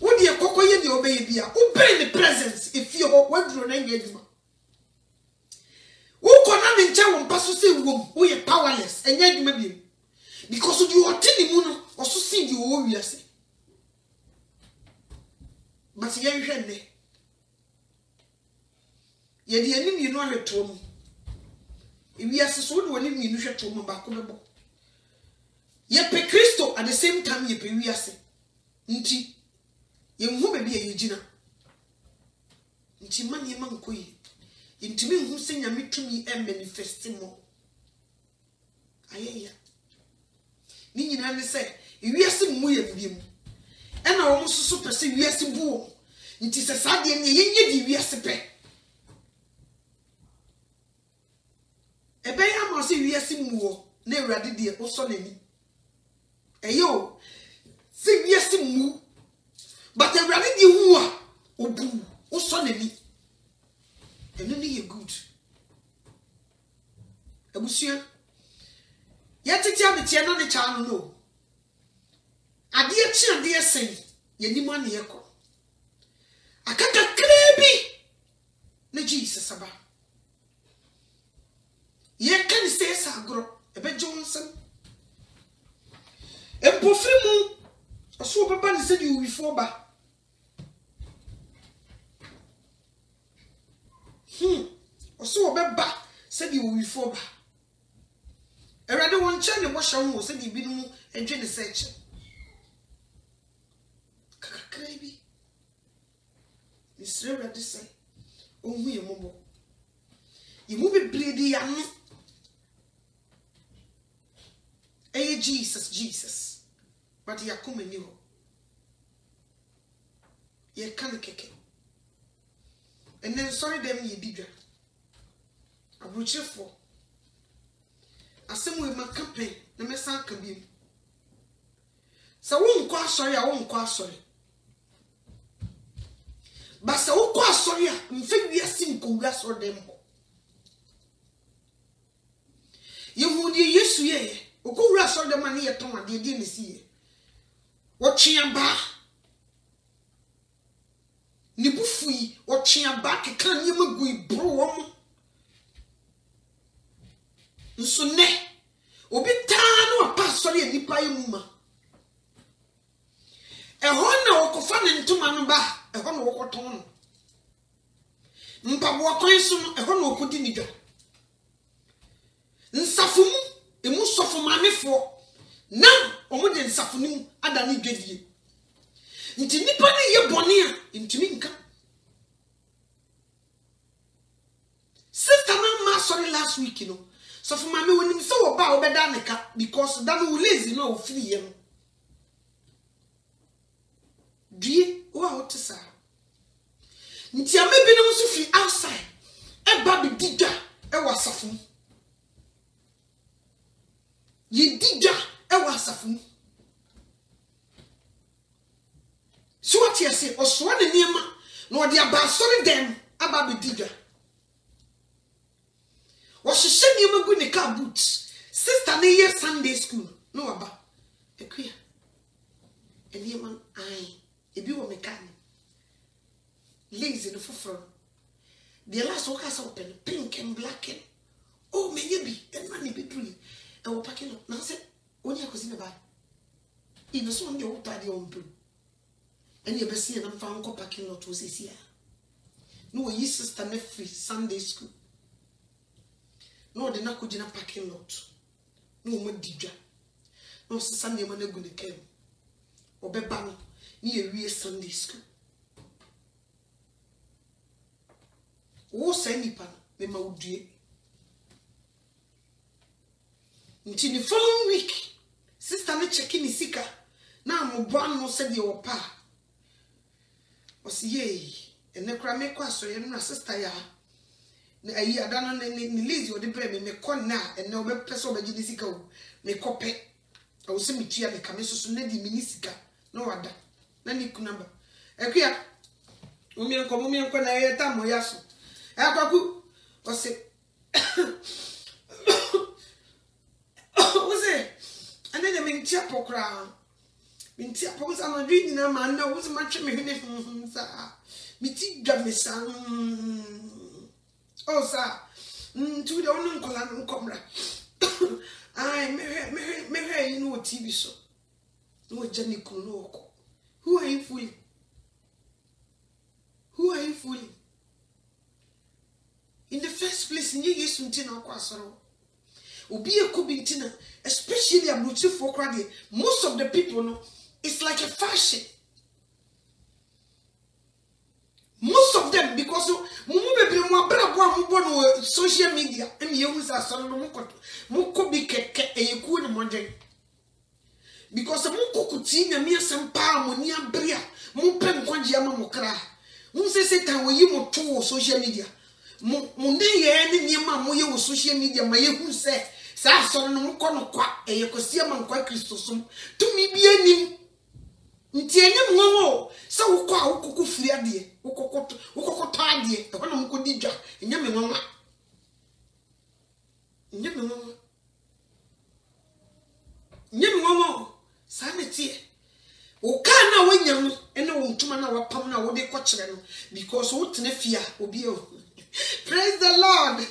[SPEAKER 1] wo de kokoye de obeye bia wo bring the presence if you waduro na anya adwuma wo kona ne nche wo mpaso se wom wo ye powerless anya adwuma bi because you otini mu no oso si di wo wiase but ye hwe ne ye de anim yinu ahweto mu wiase so de anim yinu hweto mu ba ko bebo ye pe Kristo at the same time ye pe wiase nti ye hu be bia ye gina nti mani ma nkoyi intimi hu se nyame tumi e manifest mo ayeya ni nyina ne se wiase mu ye biem e na wo mususu pese wiase buo nti se sade ne ye di wiase pe ebe ya ma se wiase muo na awurade de o so nani eyo se wiase mu but awurade de hu a obu o so nani eno ni ye good abusia yetiti abetie no ne cha no ade chi ade esen yenim ane yeko akaka krebi na Jesus aba ye kan se sagro ebe Johnson empofri mu oso baba ne se di wifo ba oso baba se di wifo ba erade won che ne bo hye se di bi no edwe ne search kakakrebi Israel rade say ohu ye mobo yimu bebredi ya no Jesus but ya come ni ho ye kan keke and then sorry them ye didwa abrochefo asem we makape na mesa ka bi sa wo nko asori a wo nko asori ba sa wo ko asori a mfe wiase nko wiase dem ho hu die Yesu ye okowura so de mane ye ton ade die ne siye wo twea ba ni bufui wo twea ba kekan ye magu ibro wo mo nso ne obi taa no pastor ye nipa ye muma ehon na wokofa ne ntoma no ba ehon na wokoton no mpabo kwan so no ehon na wokodi ni dwa nsafumu emu sofo mamefo na omude nsafunu ada ni dwadie nti nipa ne ye bone a ntumi nka sister na ma sorry last week no sofo mame wonim se wo ba obeda neka because da no lazy no ofiri ye no die wo a otisa nti amebi no so fi outside e ba bi diga e wasafum ye diga e wasafum so what you say oso na niema no de aba sorry dem aba bi diga was she niema gu ne car boot sister na ye Sunday school no aba ekua eniema ai ebi wo mekani lazy no foforo the last work as open pink and black and oh me yebi and money be true e wo parking lot na say oni akosi na ba even so on the water dey on blue and you be see na mfa nko parking lot wo sesi a no we sister na free Sunday school no de na kujina parking lot no mo didwa no Sunday mo na gu ne kem obeba no ni ewie Sunday school wo say nipa me ma udue nti ni following week sister me check ni sika na mo bwan no se de opa o si ye ene kra me kwa so ye no sister ya na ayi adana ni lazy o de bre me ko na ene o be pese o be gi sika o me kope o se me tua me ka me so na di mini sika no wada na ni kunamba ekua mumien ko na ye tamo yaso akwaku o se o se anene me ntia pokra me ntia pokra na dwi na ma na wo se ma twe me hene sa mi ti dwa me sa o sa tu de onu nkola no nkomra ai me no TV so no jani kuno ko who are you fooling? Who are you fooling? In the first place, you get something on Quasaro. Ubi a kubintina, especially a beautiful crowd. Most of the people know it's like a fashion. Most of them, because social media, and you use a son of Mukobi keke a cool monday. Because the Mukokutin and me some palm near Bria, Mupem Quanjiama Mokra. Munse say tan we you to social media. Munde ye any near mamma you social media, my who say, Sa son no kono kwa e yekosia man kwa Christosum. To me be any Ntienye mwowo sa wokwa wokoko firi ade wokoko to ade e hono mko didwa enye me nwanwa sa ne tie o ka na wanya no ene wo ntuma na wapam na wo de kɔkyere no because wo tene fia obi o praise the Lord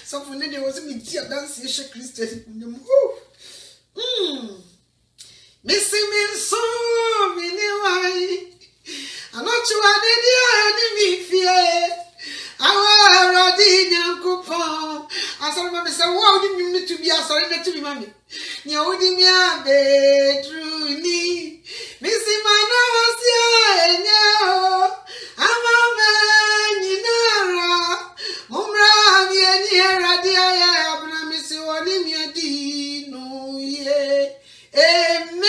[SPEAKER 1] so for ne de wo se mi tie dance ye she Christian nyam missing me so many why anochwa de dia ni mi fie awa rodi nyankopon asoro ma me se wo di mi to bi asoro na to bi mami ni o di mi abe true ni missing mana wasia enyo amama ni nara mumra mi eni radi ya abna mi se woni mi adi no ye amen.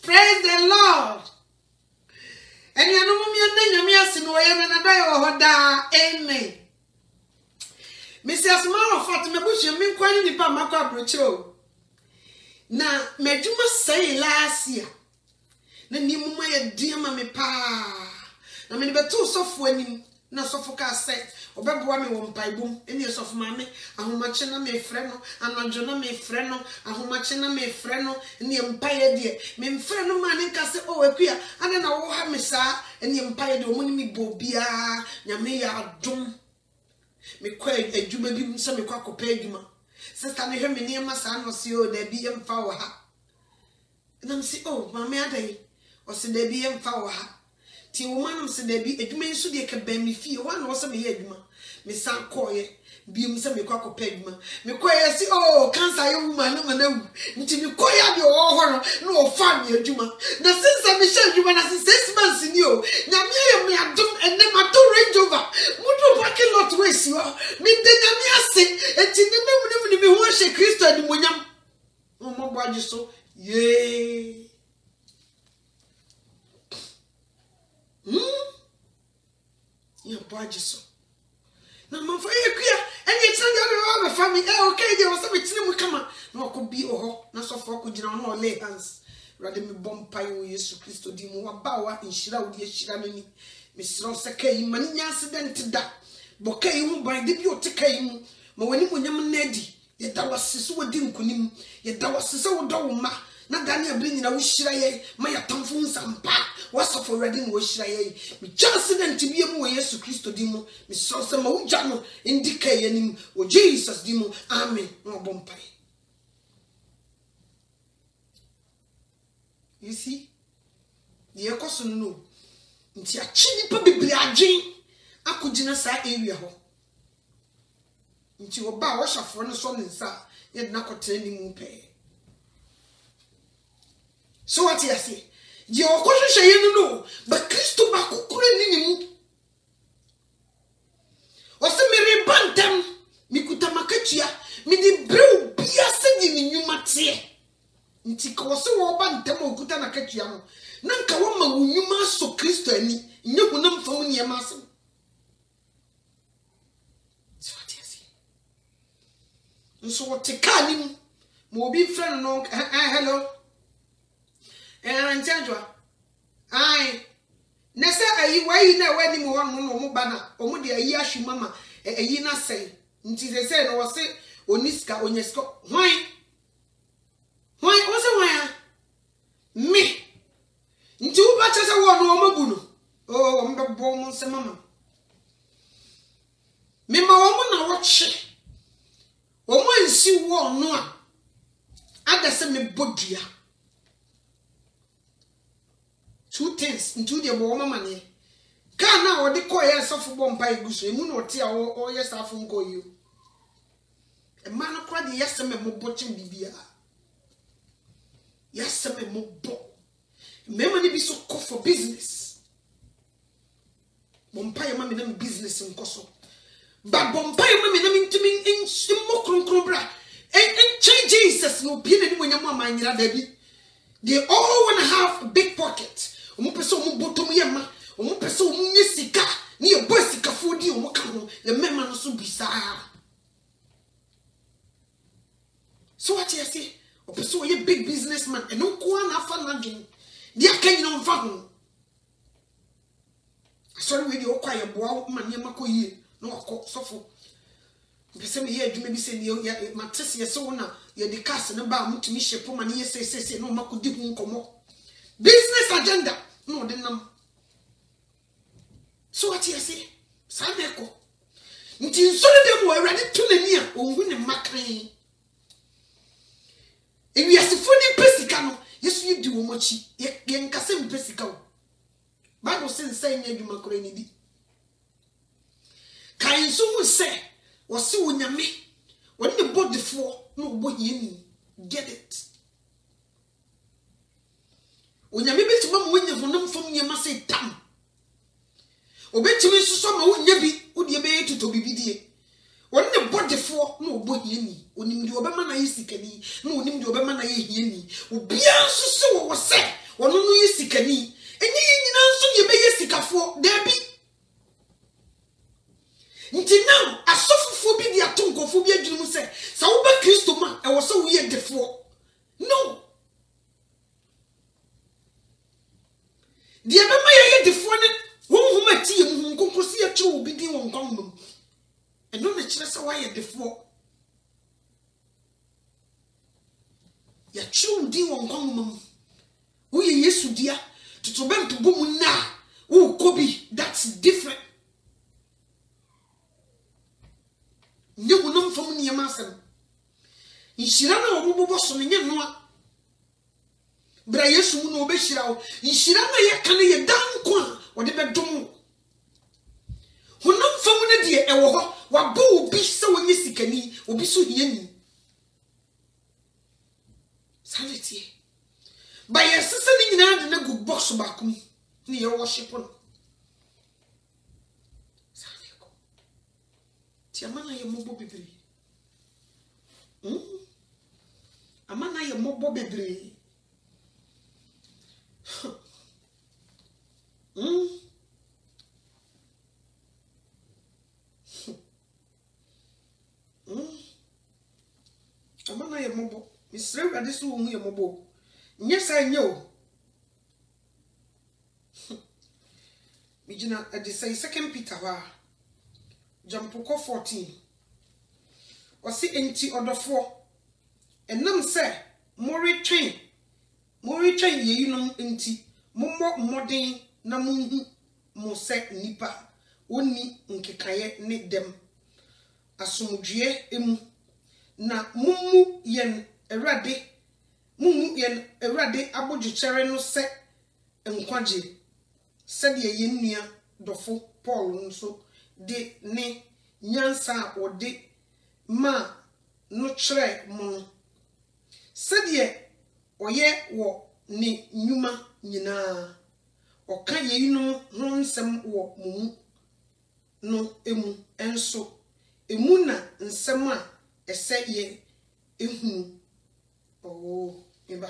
[SPEAKER 1] Praise the Lord. And you know me and then me asin wo ye na dai wo hoda. Amen. Mrs. Maro Fatima bushi me kwani ni pa makwa brochiro. Na medjuma say last year. Na ni muma ye dia ma me pa. Na me beto sofo anim na sofoka say obeboa me wo mpaibom eni sofo maame ahomache na me frɛ no anadwo na me frɛ no ahomache na me frɛ no eni mpaye de me mfrɛ no ma ne nka se o akua ane na wo ha me saa eni mpaye de omuni mi bobia nyame ya adom me kwa adwuma bi nso me kwa kopa adwuma sister ne hwe me niema saa no se o da bi yemfa wo ha na me se oh maame adai o se da bi yemfa wo ha ti womanum se da bi adwuma nso de ka ba me fie wa na wo se me ye adwuma me san koye bi mu se me kwa kopa adwuma me koye se oh cancer ye woman no na wu nti me koye de wo ho no o fa me adwuma na since me sha adwuma na 6 months ni o nyame ye me adom ene ma to range over mudu parking lot we si wa me de nyame ase enti ne me ho hye Kristo adimonyam o mo boaji so ye ya boaji so na manfo ekua eni tsan de ba family okay de wo se betini mu kama na okobi oho na sofo ko gina na lay hands rade me bompai wo Yesu Kristo di mu wabawa inshira wo di hira nani me sro se kai mani nya accident da bokai hu ban de bi o te kai mu ma wani mo nyam na di ye da wasese wo di nkunim ye da wasese wo do wo ma na Daniel bring na wo hira ye ma ya tamfo nsampa wasofo rade no wo hira ye me accident bi mu wo Yesu Kristo di mu me sro se ma wo gya no indicate ye nim wo Jesus di mu amen no bompai. You see? The ekoso no. Nti achi nipa bibiri adwen akogina sa area ho. Nti oba wo shafo no so nsa ye na kotere ni mu pe. So what you say? Je okohwehwe ye no ba Kristo ba kokura ni mu. O se me rebantam mi kutamakachia mi di brew bia se ni nyuma tie. Nti ka wo se wo ba ntam okuta na katua no na nka wo ma wunyuma so Kristo ani nye gunam fam ne ma asem so atiasi nso wo te ka ni mo obi friend no hello ntanjwa ai nese ayi wayi na wani mo won no mo ba na o mo de ayi ahwe mama ayi na sei nti se no wo se oniska onyesko hwan why was it why me nti u ba chese wo no mabu no oh mbe bo mo se mama me ma wo mo na wo che wo mo nsi wo no a ada se me bodua two things nti de bo mama ne ka na wo de koye sofo bo mpa iguso emu na ote a o yes afo nko yi e ma no kra de yes me mo bochim bibia. Yes, I'm a mobo. Memory be so called for business. Bompire mammy name business in Koso. But Bompire mammy name to me in Mokron bra. And change Jesus no pin when your mamma and your baby. They all want to have a big pocket. Umupeso mubotom yama. Umupeso munyesika. Ni a boysika foodi umokano. The member no so bizarre. So what you say? Opeso ye big businessman and no kwa na fa na dwen dia kan no mfa ho sorry we di okwa boa ma ne makoyie na okọ sofo mpese me ye adwuma bi se ne ya matese ye so na ye di cast ne ba mutumi shepo ma ne ye se no makodi hu nkomo business agenda no de nam so what you say saneko nti so de dem wo ready to nani a onhu ne makran if you are funny pesika no yesu yidi wo mochi ye nkase mpesika wo Bible say nyadwuma kora ni di kan so hu se wo se wo nyame wo ne body fo no bo hiani get it wo nyame betima mo nya honam fam nyama se tam obetimi suso ma wo nya bi wo de be tuto bibidie won ne body fo no bo hiani onim de obema na yisikani no onim de obema na yehiani obia suso wo se wono no yisikani enyi nyina nso ye be yisikafo da bi nti now asofofo bi dia tonkofo bi adwunu se sa wo ba Kristo ma e wo se wo ye defo no dia be ma ye defo ne wo huma ti ye mu nkonkosi true be din won kwam and no na kire say why defo ya true din won kwam wo ye Yesu dia to bem to boom na wo kobi that's different nye wonam fam ne yamasem inshira na obobo so ne nye noa bra Yesu mu no obehira wo inshira na ye kan ye dan ko a wo de bedom wonam fam ne de e wo ho wa bo obi se wonye sikani obi so hiani sanity by your sister in the good box back near worship. Tiamana ye mobo bebre. Amana ye mobo bebre. Amana ye mobo. Misre radisu wu ye mobo. Yes, I know. Mijina say 2 Peter Jampoko 14. Or see enti order 4. And nam say Mori train ye yunum enti Mumo modern na munhu mo se nipa oni nkekaye ne dem asomdue emu na mumu yen erade mumu yen erade abodwechere no se nkwaje se de ye nnua dofo Paul nso de ne nyansa ode ma no chere mo se de oye wo ne nyuma nyina oka ye yinu ho nsem wo mumu no emu enso emu na nsem a ese ye ehunu. Oh, eba.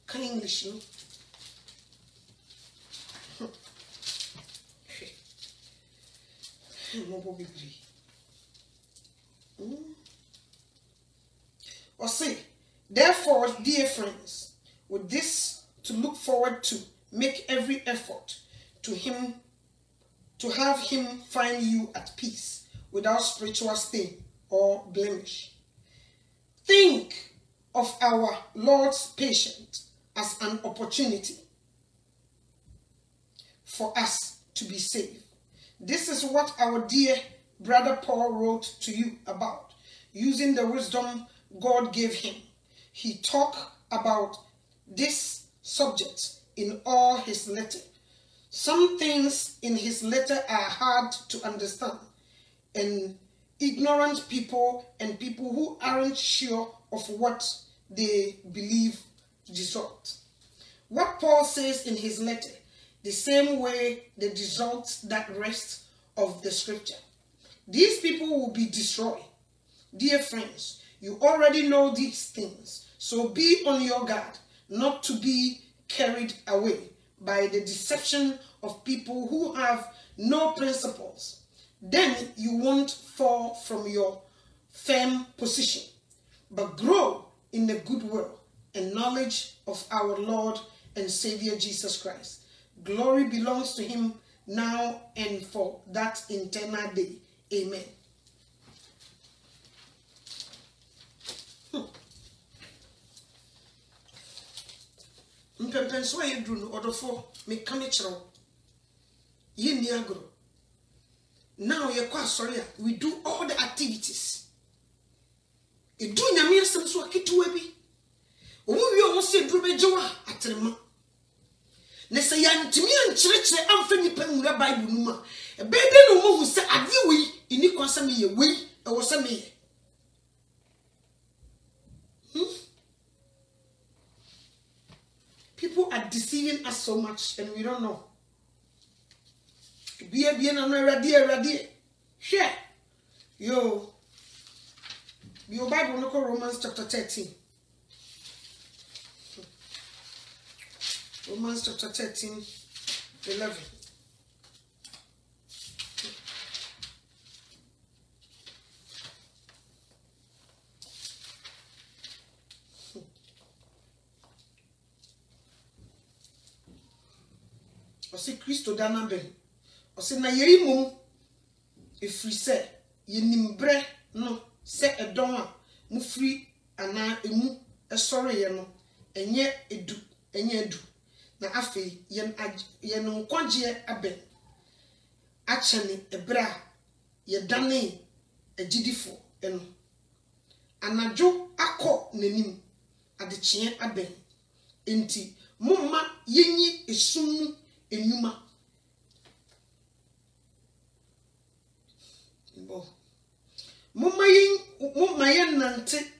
[SPEAKER 1] Can English no? Mobo bibri. Or say, therefore, dear friends, with this to look forward to, make every effort to have him find you at peace, without spiritual stain or blemish. Think of our Lord's patience as an opportunity for us to be saved. This is what our dear brother Paul wrote to you about, using the wisdom God gave him. He talked about this subject in all his letter. Some things in his letter are hard to understand, and ignorant people and people who aren't sure of what they believe result. What Paul says in his letter, the same way the results that rest of the scripture. These people will be destroyed. Dear friends, you already know these things, so be on your guard not to be carried away by the deception of people who have no principles. Then you won't fall from your firm position, but grow in the good will and knowledge of our Lord and Savior Jesus Christ. Glory belongs to him now and for that eternal day. Amen. Mpempenso ye dru no odofo me ka me kire wo ye ni agro. Now you kwa sorry, we do all the activities. You do nyame asem so akituwa bi. Omu wi o se dru bejewa atrema. Ne se ya ntimi ankyerechire amfa nipa nwura Bible no ma. E be de no mo hu se ade wi ini kwasam ye wi e wo se me. People are deceiving us so much and we don't know. Be na no ready. Share. Your Bible, look at Romans chapter 13. Romans chapter 13, 11. Osi Christo dana ben. ose na yeri mum efri se yenimbre no se edon a mufri ana emu esore ye no enye edu na afi yen nkwagye aben achane ebra ye dane agidifo eno anajo akọ nanim adechie aben enti mumma yenyi esum enuma mumma yen nante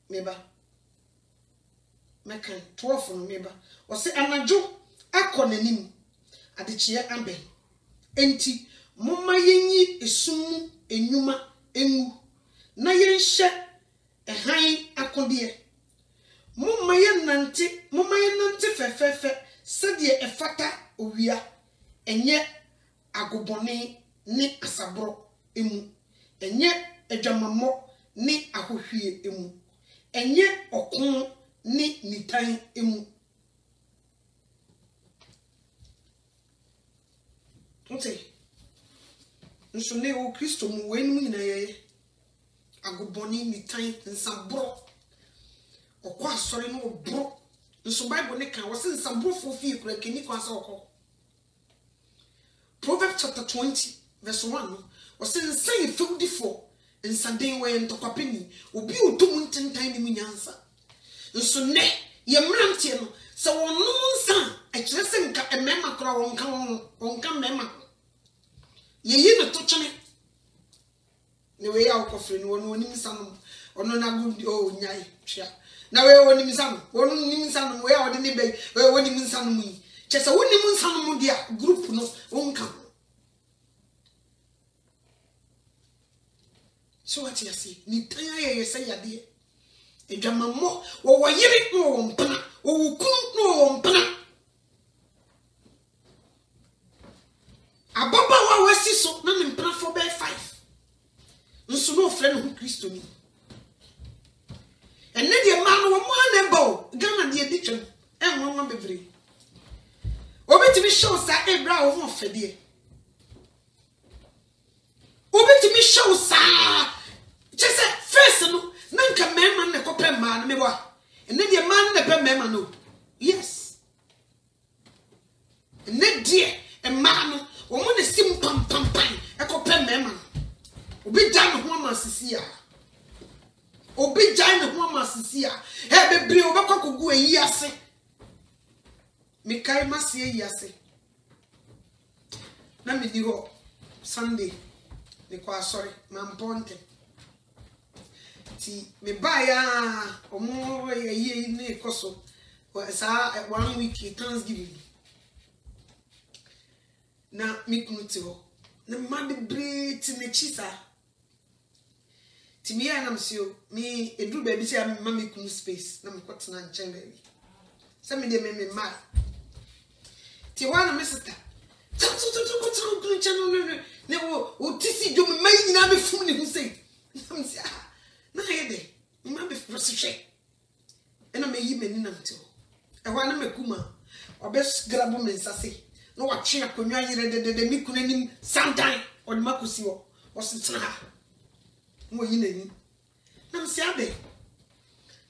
[SPEAKER 1] meba mekan 12 no meba ose anajo akọ nanim adechie aben enti mumma yenyi esum enuma enu na yenhye ehan akode mumma yenante fefefe sedie efata owia enye agobone ni asabro emu enye adwamammo ni ahohwie emu enye okun ni nitan emu nti nso ne o Kristo mu wenum nyina ye agoboni nitan nsabro okwa asori no bro nso Bible ne kan wose nsabro fofie kura keni kwa sa okọ Proverbs chapter 20 verse 1 wose nsan fewdifo nsaden we ntokapeni obi otum ntentan ni munyansa nso ne ye mrantie no se wonum nsan akire se nka emema kura wonka mema yeyi no tochene ne we ya okofre ni wono onim sanum ono na gu o nyai twa na we onim sanum wono nim sanum we ya ode ne be we onim sanum yi chese wonim sanum dia group no wonka so what you see ni tan ye say yade edwamammo wo woyire no wo mpana wo wukun no wo mpana ababa wa wasi so na mpana for be 5 nso no friend hu Kristo ni enne de ma no wo mo na bo Ghana de edi twem enwo bebre obetimi show sa ebra wo mo fede obetimi show sa chese first no nanka mema na kopɛ ma na mebo enne de ma na pɛ mema no yes enne de ma no wo mo na sim pam ekopɛ mema obi jan ho amasisi a he bebre obekwa kogu ayi ase mikai mase ayi ase na me di ho Sunday me kwa sorry mamponte ti me baya omo ayi ne koso sa 1 week Thanksgiving na miknuti ho na ma bebre ti ne chisa ti mi anam sio mi edru baby say ma me kunu space na me kwotena nchen baby se me de me ma ti wana me sister tu nchen no ne wo tisi jo me mai nyina me fum ne hu sei nam sia na yede ma be frosche ena me yi mani nam ti e wana me kuma obes grabo me nsase no wa twe akonwa yire de mi kunu nim santan o de makosi wo ositena ha mo yi nani nam sia be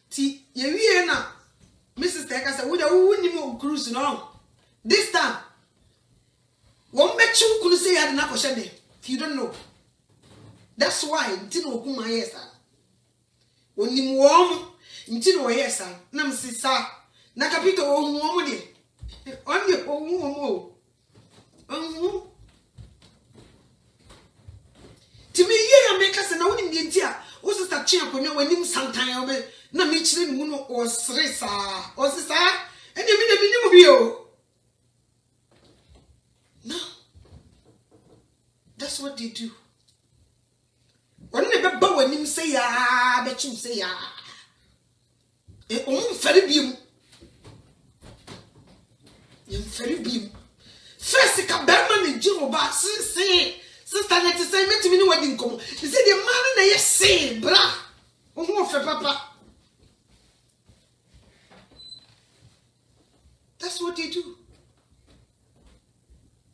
[SPEAKER 1] ti ye wie na Mrs. Teka say wo da wo ni mo cruise no this time won be chu kunu say ya na ko shede if you don't know that's why ntino okuma yesa onim wo ntino yesa nam sisa na kapito ohun wo mo de on ye ohun wo mo ohun timi ye ya make us na woni ndi ntia o sister chi akonwa wanim santan obe na me chire ni mu no o sresa o sisa ene mi na bi ni mu bi o no that's what they do on ne be ba wanim say ya be chi say ya e on fere biem yem fere biem first ka berman ni jiro ba si sister net say metimi ni wedding komo he say the man na ye say bra ohu ofe papa that's what they do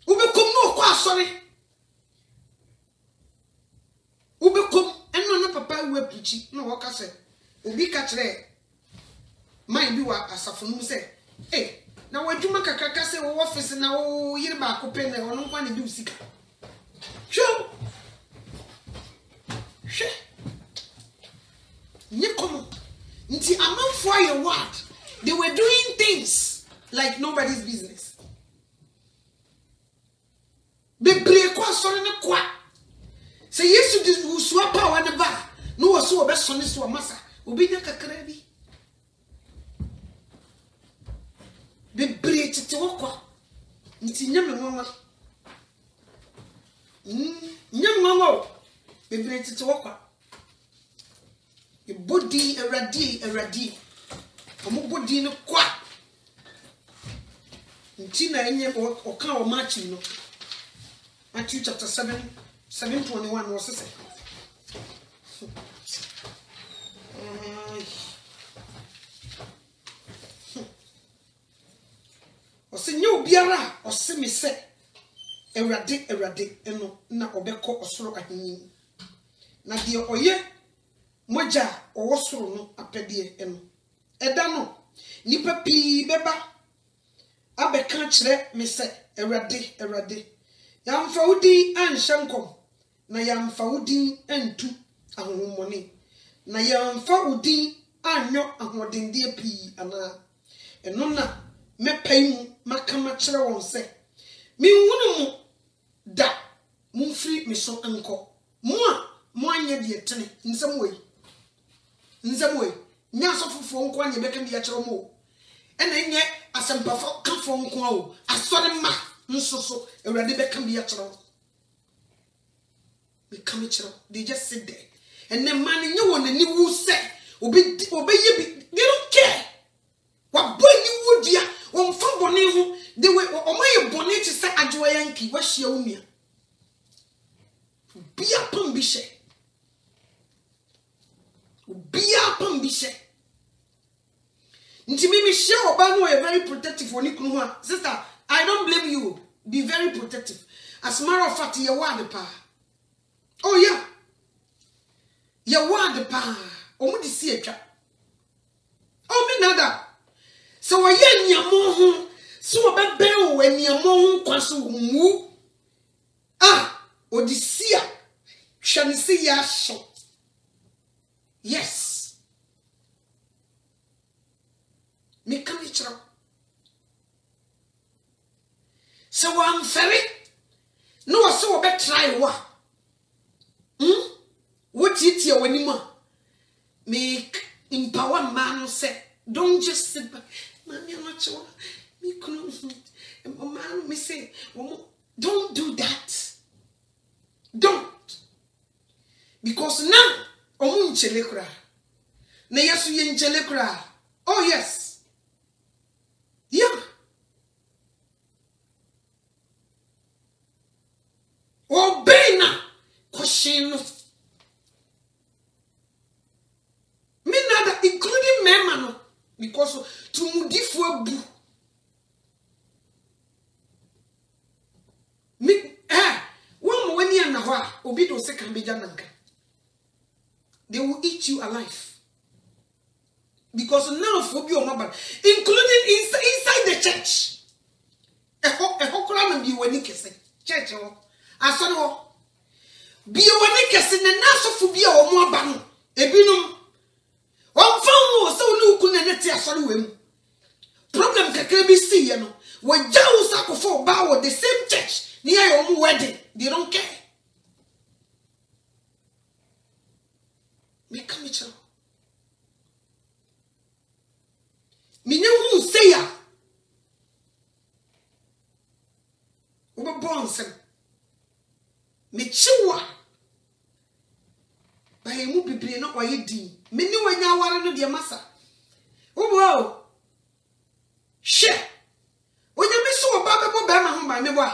[SPEAKER 1] ube kom no kwa preach no waka say obi ka kire man bi wa asafo say na wadwuma kakaka say wo office na wo yire ba akopɛ na ono kwa ne bi usika hwo Nikomo. Nti amanfo aye what? They were doing things like nobody's business. Bebre kwa sori ne kwa. Say Yesu di usua power ne ba. No waso obeso ne so masa. Obi nya kakra bi. Bebre tete wokwa. Nti nyame mama. Nyame mama. Bebre tete wokwa. Body eradi omo body no kwa nti na enye oka o match no Matthew chapter 7:21 was say o se nye obiara o se me se erade eno na obekọ osoro ahenni na de oye moja owosoro no apede eno eda no nipa pi beba abeka kire me se erade yamfa udi anshankom na yamfa udi antu ahomoni na yamfa udi anyo ahodende pi ana eno na mepai makama kire won se mi hunu mu da mumfiri me so anko mo anya de etene nsem nya sofofo nko anya beka bi akere mo ena nye asempafo kafo nko o asore ma nsoso ewrade beka bi akere me come kire they just sit there and then man nye won ani wu se obi ye they don't care wa boy ni wudua won fa bone ho they we omaye bone ti se adwo yanki wa hia wumia bia pam bi she Bia pambishe. Nti me share oba no are very protective for ni kunu ho. Sister, I don't blame you. Be very protective. As a matter of fact, you word pa. Oh yeah. You word pa. Omo di si atwa. Oh me nada. So we ye nyamo ho. So obebe o eniamo ho kwaso mu. Odisia. Hwanisi ya sho. Yes. Me come chiro. So I'm very no so be try wa. What it your anima? Make empower man say don't just sit back. Man you not sure. Me couldn't man me say don't do that. Don't. Because now Omunchele na yesu ye nchele kra. Oh yes. Yeah. Obena question. Me nada including mema no because to mudifu abu. Me one when you na ho obi do se kan beja nanka. They will eat you alive. Because now for be on including inside the church. Be when church aso be when na naso for be o mo aba no ebinum on fan so no ku na neti aso wem problem kakra bi see ye no we jawu sakofo ba wo the same church near your wedding they don't care. Me come chiro. Me ne hu say ya. Oba bonsem. Me chiwa. Ba emu bibre no oye din. Me ni wanya aware no de masa. Obo. She. Onya me so oba bebo be ma ho ba me bo.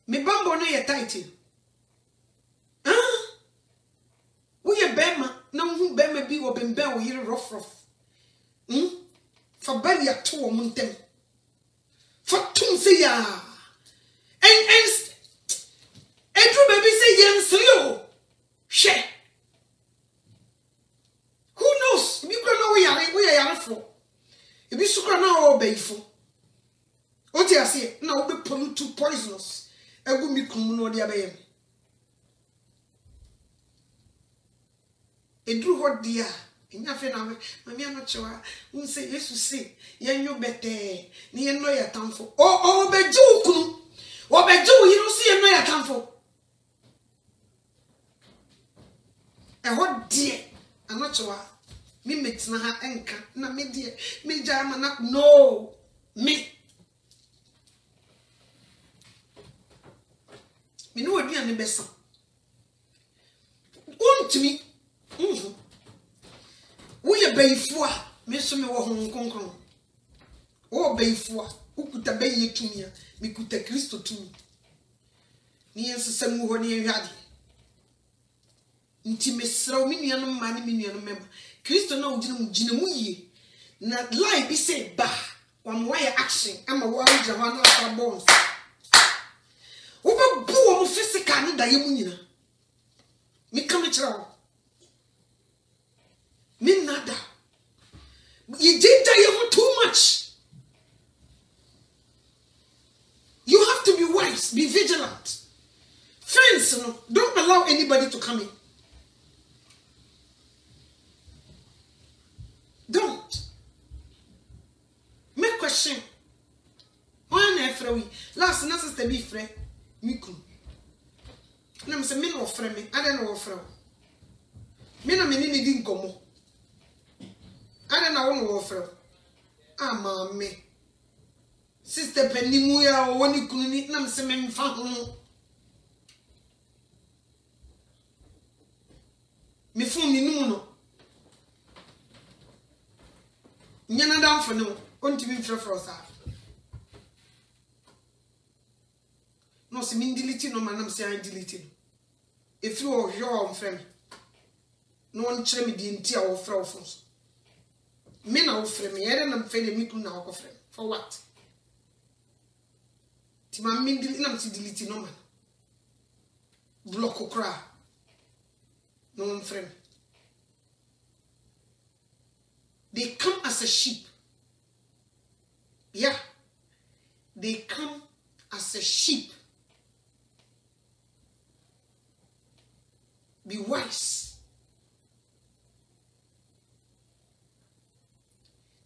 [SPEAKER 1] Me bambo no ye title. We a bema, no who bema be or bembe or yere rough. For belly a 2 montem. For 2 say ya. And Andrew baby say yen slio. Ebi sukra na o beifo. Oti ase na wo be pollute poisonous. Egu mi krum no de abeyem. Edru ho dia. Enya fe na mami anochewa. Unse Yesu se yenyo bete. Ni yenno ya tamfo. O beju kunu. O beju yinu se yenno ya tamfo. Eho die anochewa. Me metina ha enka na me die me jama na no me no aduan ne besa untimi wo ye bayifo a me so me wo hon konkron wo bayifo a ukuta bayi tumia me kuta Kristo tumi ni ensesam ho ne hwade nti mesraw me nuanom ma ne me nuanom mema Kristo na ugina mu yie na lie bi say ba wam wire action ama wo agya ho na asa bones wo be bu wo physical ne daye mu nyina me kam kira wo me nada you did that too much. You have to be wise, be vigilant. Friends, no, don't allow anybody to come in. Don't. Make question. One efrawi. Last night sister be free. Miku. Na me say me no free me. I don't know free. Me na me ni di nkomo. I don't know wo free. Ah mama. Sister Penny ya woni kunu ni na me say me mfa ho. Me fun mi nu no. Nyana down for no, ontimi mfrefro sa. No se min delete no manam se an delete. If you are your friend, no one chere me di nti a wo fra wo fon. Me na wo frɛ me, ere na mfe na mi kunu na wo frɛ. For what? Ti ma min delete na mse delete no man. Block okra. No one friend. They come as a sheep. Yeah. They come as a sheep. Be wise.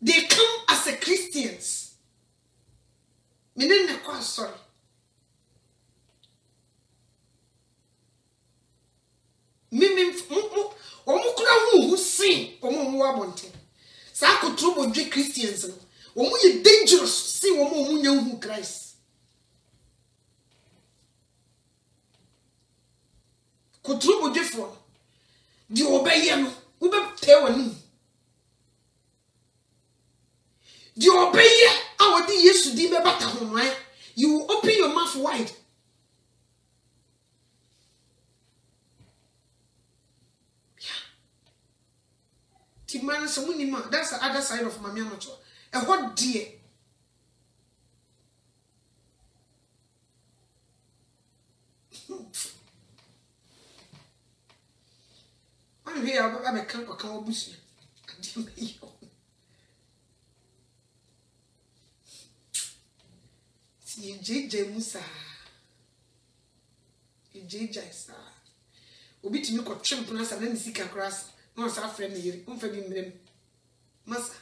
[SPEAKER 1] They come as a Christians. Sorry. Who sing? Sa ko trouble dwe Christians no wo mu ye dangerous see wo mu nya hu Christ ko trouble dwe for di obeye no wo be te wani di obeye awodi Yesu di be bata ho no you open your mouth wide. Man, that's the other side of Mami Anocho. A hot dear. I'm here, I'm a camp of Kawabusi. See, JJ Musa. JJ, sir. Obi to me got champions and then seek a grass. No, sir, friend, you won't forgive them. Massa.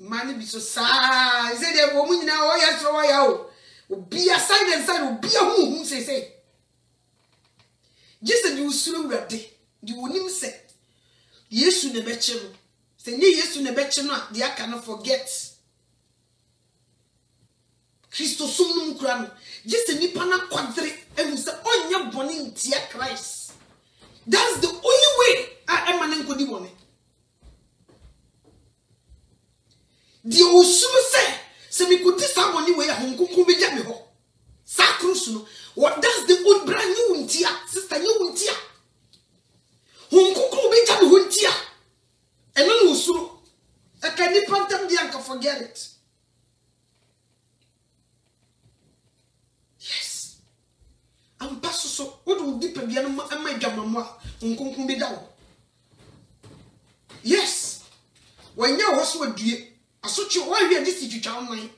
[SPEAKER 1] Money be so sad. Is it a woman now? Oh, yes, oh, yeah. Be a side and side, be a who say. Just that you soon ready. You wouldn't say. Yes, you never chill. Say, yes, you never chill. The I cannot forget. Christo sumnum crano. Just a nipana quadri and say, oh, you're born in Tia Christ. That's the only way I am an encodibone. The Osumu say me could this someone anyway, a home cook be jammy ho. Sacrusuno. What does the old brand new untia, sister new untia? Home cook be jammy huntia. And no Usu. I can't depend them the uncle forget it. Yes. I'm passo so what will deep and my jamma, uncle be down. Yes. when you was what do you? I saw you why we are this to town line.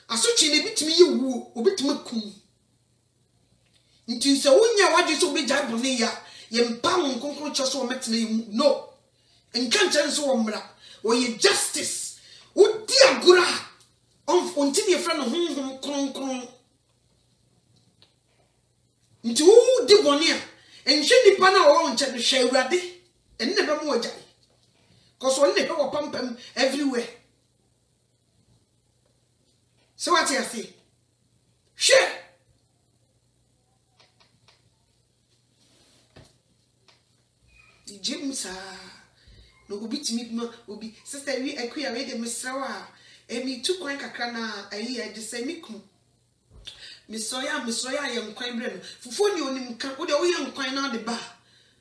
[SPEAKER 1] I saw you a bit me you, a bit me. Into so when you what you so be jabonia, you pound concourse or met no. And can't answer or your justice. Oh dear Gura. Until your friend home. Into the one year. And she the panel on to share ready. And never more die. Cause one day our pump everywhere. So what you say? Share. The James no obi timi ma obi sister we akuya we de mesrawa emi tu kwan kakra na ayi ya de say mikum misoya ye nkwan bre no fufu ni onim ka wo de wo ye nkwan na de ba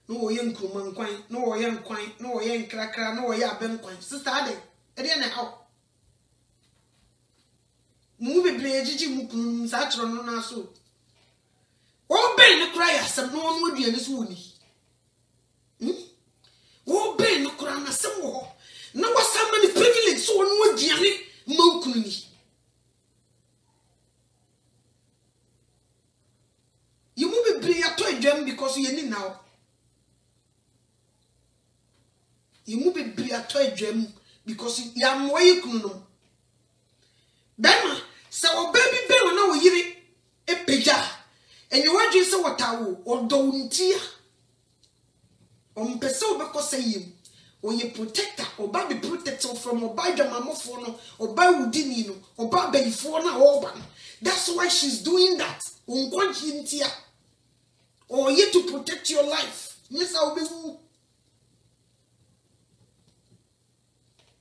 [SPEAKER 1] no wo ye nkruma nkwan no wo ye nkwan no wo ye nkrakra no wo ye aben nkwan sister ade e de na ha mu bebre ejiji mu kunu sa tro no na so wo ben ne kra ya sam no no aduane so woni wo ben no kra na sam wo na wasama ni privilege so no aduane ma kunu ni you mu bebre ato adwam because you ni now you mu bebre ato adwam because ya moye kunu no bema se o baby be na wo yire epeja enye wadwe se wotawo odo ntia o mpese obekose yim o ye protector oba be protector from oba dwamamofo no oba wudini no oba bayifo na oba. That's why she's doing that. Unkwanchi ntia or ye to protect your life. Yes, I'll be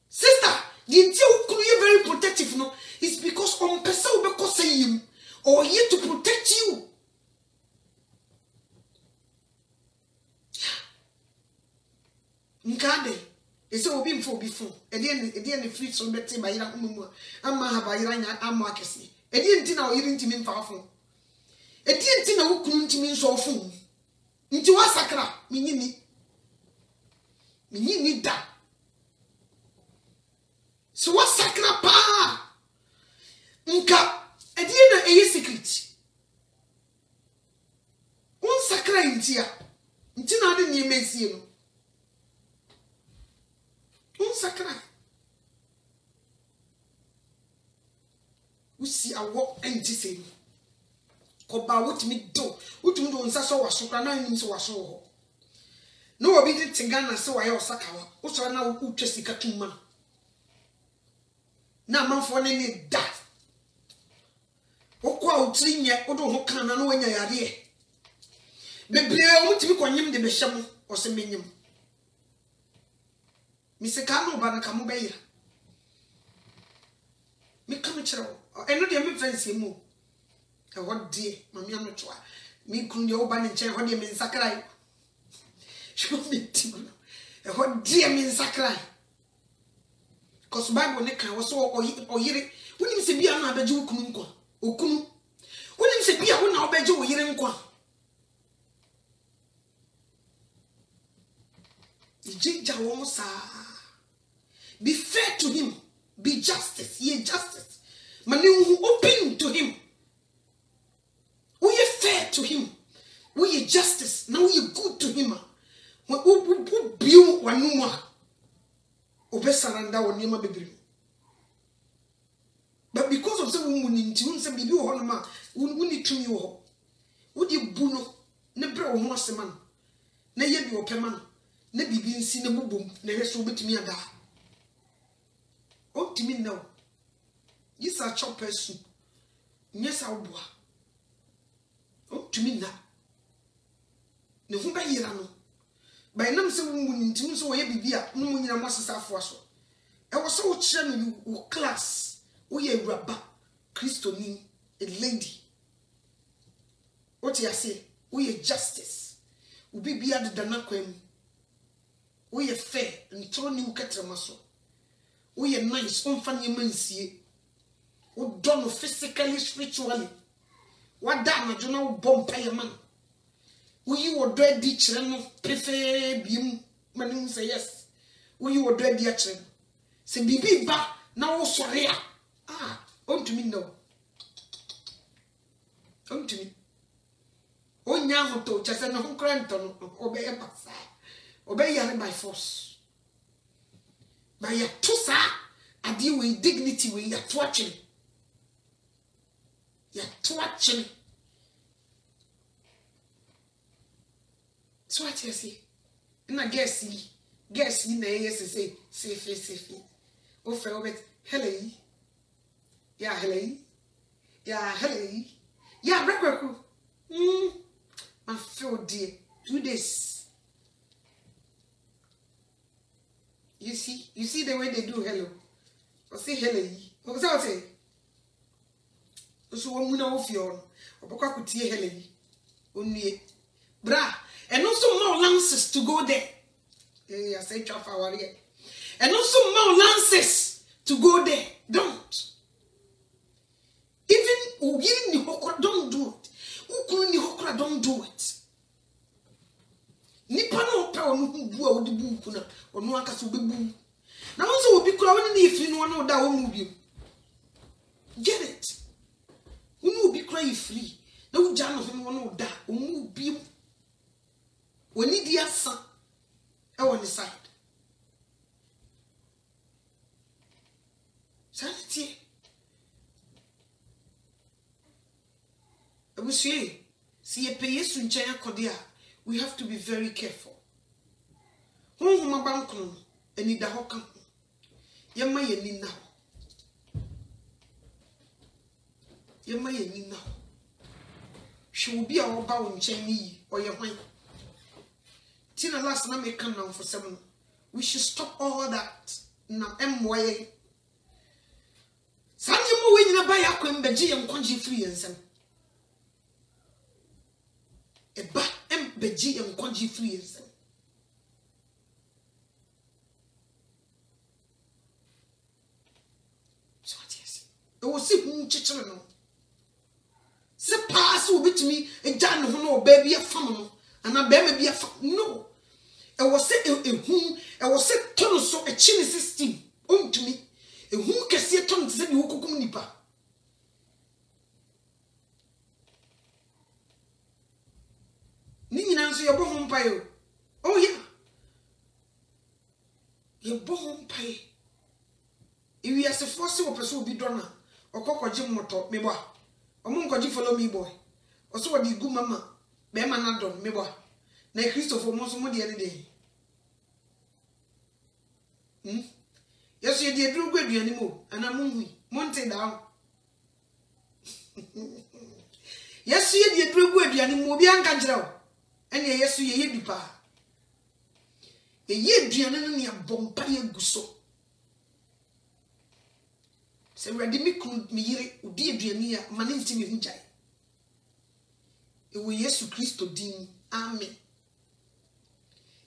[SPEAKER 1] sister. The ntia who very protective no is because on pesa obekose yim or ye to protect you. Nkade ese obi mfo before edi free so beti bayira homu ama ha bayira nya ama akese edi nti na oyiri ntimi mfa afo edi nti na wukunu ntimi nso ofo nti wasakra minyini da so wasakra pa nka edi na eyi secret un sakra ntia nti na ade ni emesie no sakra usi awo entisem ko ba wotimi do nsa so wasokra na nim so waso ho no obi di tingana se waye osakawa uso na utwe sika tuma na manfo ne ni da okwa utri nye odo ho kana na wanya yare bebre omutimi kwanyim de behyam osemenyim Miseka no ba na kamu beira. Me kamu chiro. Eno de me fancy mu. E ho de mami anu toa. Me kunu de oba ne nche ho de me nsakrai. Show me tigu. E ho de me nsakrai. Cause Bible ne kan wo so oyire. Wonim se bia na abeje okunu nkwa. Okunu. Wonim se bia wo na obeje oyire nkwa. Ijija wo sa. Be fair to him. Be justice. Ye justice. Mani open to him. We are fair to him. We are justice. Now we are good to him. We biu wanuma. Obesaranda wanyama bebiri. But because of some woman in tune, some bibi honoma, we need to you. Would you buno? Nebra or man? Ne ye be opeman. Ne bibi in cinnamon, ne reso bit me ada. Oh, to me now. Yes, I chop person. Yes, I'll boa. Oh, to me now. No, who by Yerano? By none so woman in tune, so I be beer, no one in a master for I was so channel you class. Oh, ye rubber, Christoni, a lady. What you say? We are justice. We be beard the Danaquem. We are fair and turn you catamaso. We are nice, unfunny mensie. We don't know physically, spiritually. What damn, you know, bomb pay a man. We you were dread ditch, prefer beam, my name say yes. We you were dread ditch. Se bibi ba na wo sore a ontumi no ontumi onya hoto chese no nkranto no obeye basa obeye yare by force by ya tusa ade we dignity we ya to actually so what you see na guess na yes say o fe obet hello yeah rekweku I feel dear 2 days. You see the way they do hello. Or say hello. What was I say? So one muna ofion. Oboka kutie hello. Onye. Bra. And also more lances to go there. I say chafa warrior. And also more lances to go there. Don't. Even don't do it. Don't do it. Nipa no pa onu bu a odi bu ku na onu aka so bebu. Na won so obi kura woni na ifiri no na oda wo mu bi. Get it. Unu obi kura ifiri. Na wo ja no so no oda o mu bi. Oni di asa e woni side. Sanity. See a pay sunchaya kodia. We have to be very careful. Huma bankun eni da hokan. Yama ye now. She will be our bow in Chinese or your mind. Tina last na me come down for 7. We should stop all that. Now MY. Sanjimu win na buy aquam beji and conji free and some. Eba beji and conji free and some. So what yes? It was see chichino. Se pass will be to me a jan who no baby a family and a baby be a no. I was say a whom I was set ton so a chilly system to me. A who can see a ton to send you who nipa. Nini answer your bohom pie. Oh, yeah. Your bohom pie. If you as a fossil person be donna or cock or Jim motor, me boy. Or monk follow me, boy. Or so what you good mamma. Be man not done, me boy. Na Christopher most more the other day. Yes, you did do good anymore, and I'm moving. Monte down. Yes, you did do good anymore, Bianca. And yes, you be pa. A year Diana Bompire Gusso. Say, Radimi could me, dear Diania, Maninti Minjai. It will yes to Christo Dean. Amen.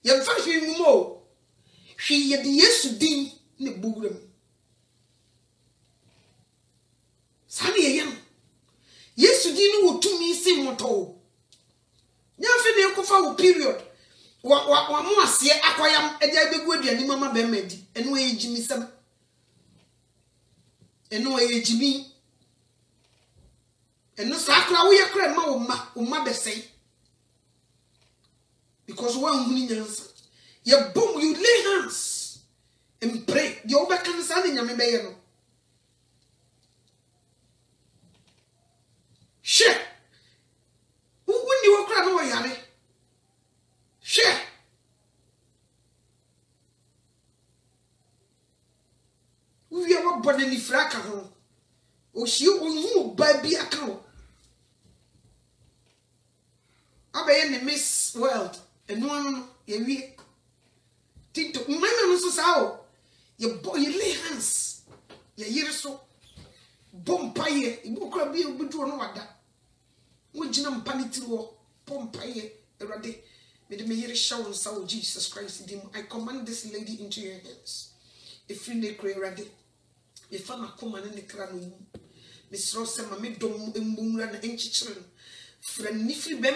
[SPEAKER 1] Young fashion more. She yet yes to Dean. Ne bugram sani yam yesu di no to me say moto nya fe ne kofa wo period wa mo ase akoyam e dia begu aduani mama be madi eno e jimi sam eno e jimi eno sakra wo ye kra ma wo ma be sei because one huni nyansa ye bom you lay hands and pray. The over can stand in Yamibay. Share. Who wouldn't you cry over Yari? Share. We are born in the frack home. Oh, she will buy be a cow. I be in the Miss World and one a week. Think to my so sao. Your boy lay hands. Your year so bompaye. You could be able to know what that. Would you not panic to pompaye? Erade. May the mayor shower so Jesus Christ. I command this lady into your hands. If you need erade. If I'm a command in the crown, Miss Rosa, my dom and boom and ancient children. Friend, if you be a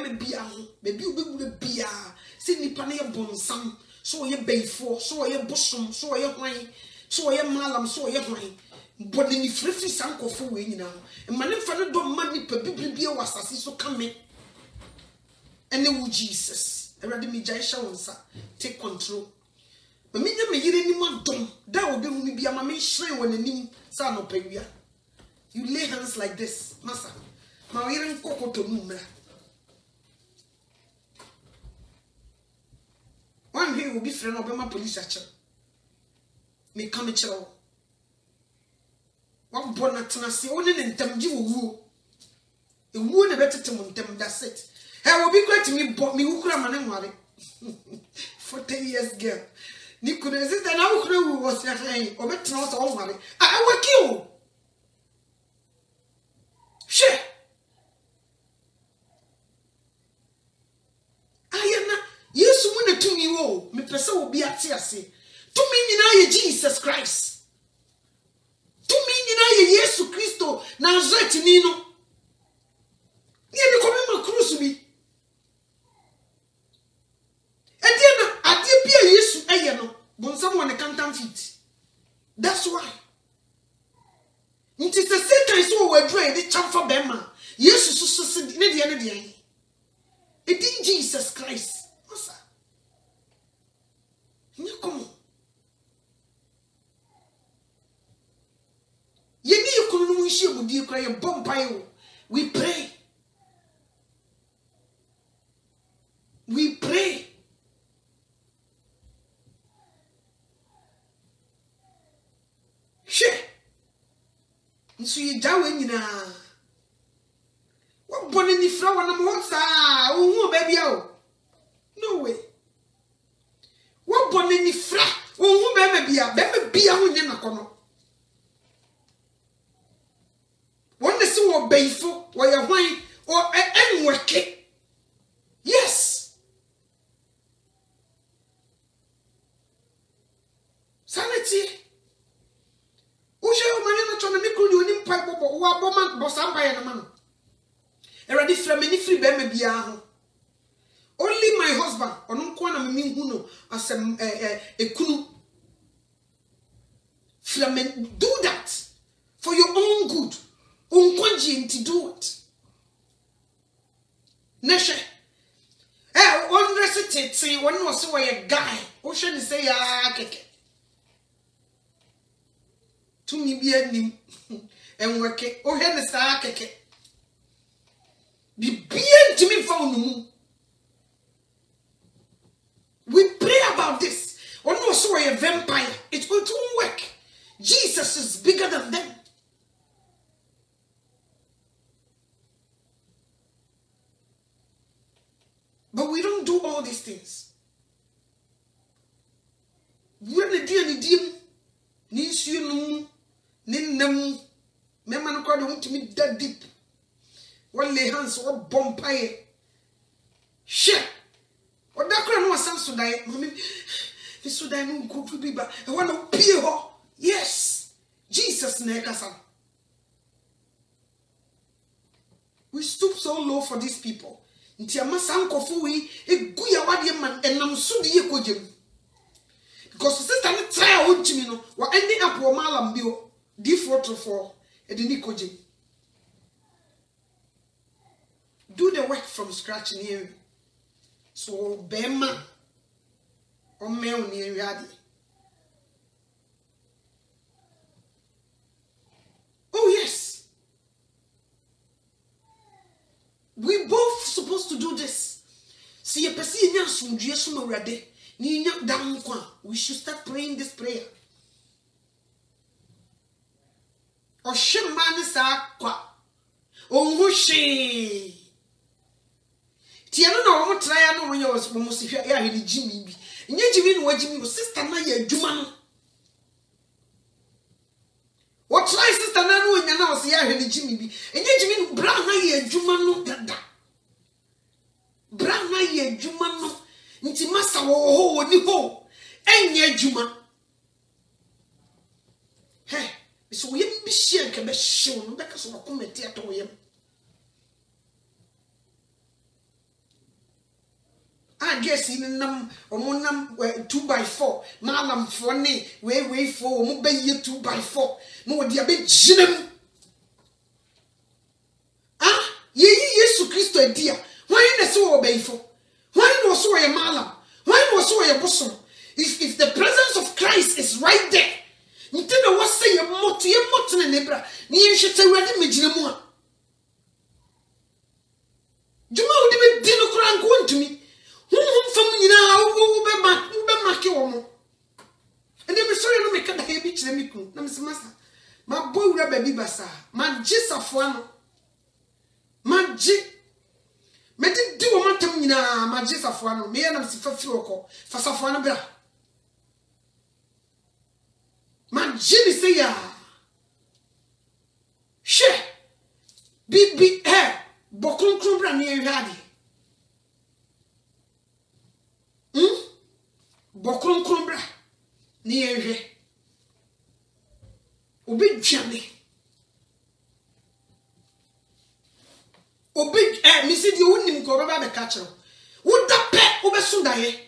[SPEAKER 1] baby, you be a Sydney Pania Bonsam. So ye bay for, so ye bosom, so ye wine. so ye malam so ye hwan boni ni frifi sankofo we nyina ho emane fa no do ma ni pa bibli wasase so kame ene wu Jesus erade mi jai sha wonsa take control ma menya me yire ni madom da obi hu mi bia ma me hyen wonanim sa no pawia you lay hands like this masa ma yire nkokoto mu mra one day will be friend of my police action. Me come chiro. One bona tenasi only in temji wu. E wu na better tem that's it. Hey will be great to me but me ukra man worry. 40 years girl. Ni could resist and I ukra was ya hey o better not all worry. I will kill. Shit. Yesu mu na tumi wo me pese obi ate ase tumi nyina ye Jesus Christ tumi nyina ye Yesu Kristo Nazareth ni no ye ni ko me cruise bi e die na ade bia Yesu eye no bonsam won kantam fit that's why nti se Satan so wo adru e de chamfa bema Yesu so ne de e di Jesus Christ. Come we pray. We pray. She. So you down in what born in the flower and what's oh baby oh no way. What born in the fra? Oh baby be a woman nakono. One is so bayful or your wine or any work. Yes. Sanity. Uja manana chona mikuru ni mpa bobo wa boma bosamba ya na man. Eradi fra many free be me bia ho. Only my husband onunko na me hu no asem ekunu. Flamen do that for your own good. Unkonji to do it. Neshe. One recitate say one was so a guy. Ocean say ya keke. To me be a nim and work it. Oh, hen is a keke. Be to me phone. We pray about this. One was so a vampire. It will work. Jesus is bigger than them. But we don't do all these things. When the dear needs you know, Ninam, Memman crowd want to meet that deep. One lay hands or bompire. Shit. What that crowd was some so die, mommy. This so die no could be but I want to pay her. Yes, Jesus Nekasa. We stoop so low for these people. Nti amasanko fuwi eguya wade man enam so de yekojem because sister ne try ontimi no wa ending up wo malam bio d4 e de ni kojem do the work from scratch near so bema o me o ni wiade. Oh yes, we both supposed to do this. See a person we should start praying this prayer. O shemani sa kwa. O ngushe. Tiano na omo try no when you was almost ya heli Jimmy bi. Nye Jimmy no Jimmy sister na ya adwuma no. What try sister na no nya na was ya heli Jimmy bi. Nye Jimmy bra na ya adwuma no dada. Bra na ya adwuma no. Nti masa wo ni ho. Enye adwuma. Hey, so we be share ke be show no beka so ko meti ato yem. I guess in nam or 2x4. Malam for ne, way for mube ye 2x4. No, dear big jinem. Ah, ye Yesu Christo dear. Why in the so obey for? Why no so a malam? Why no so a bosom? If the presence of Christ is right there, you tell what say your motor and nebra, near shit already major. Do you know what the dinner crank want to me? Who from you now? Who be marking one more? And then we saw you make a heavy chemical. No, Mr. Master. My boy, baby bassa. My jis of one. My jit. Me did do a matter now. My jis of one. Me and I'm for Floco. For Safana Bra. My jilly say ya. Share. Big hair. Bokun Krumbra near Yadi. Bokun Krumbra near ye. Obi Jammy. Obi, Missy, you wouldn't go about the catcher. Would that pet over Sunday?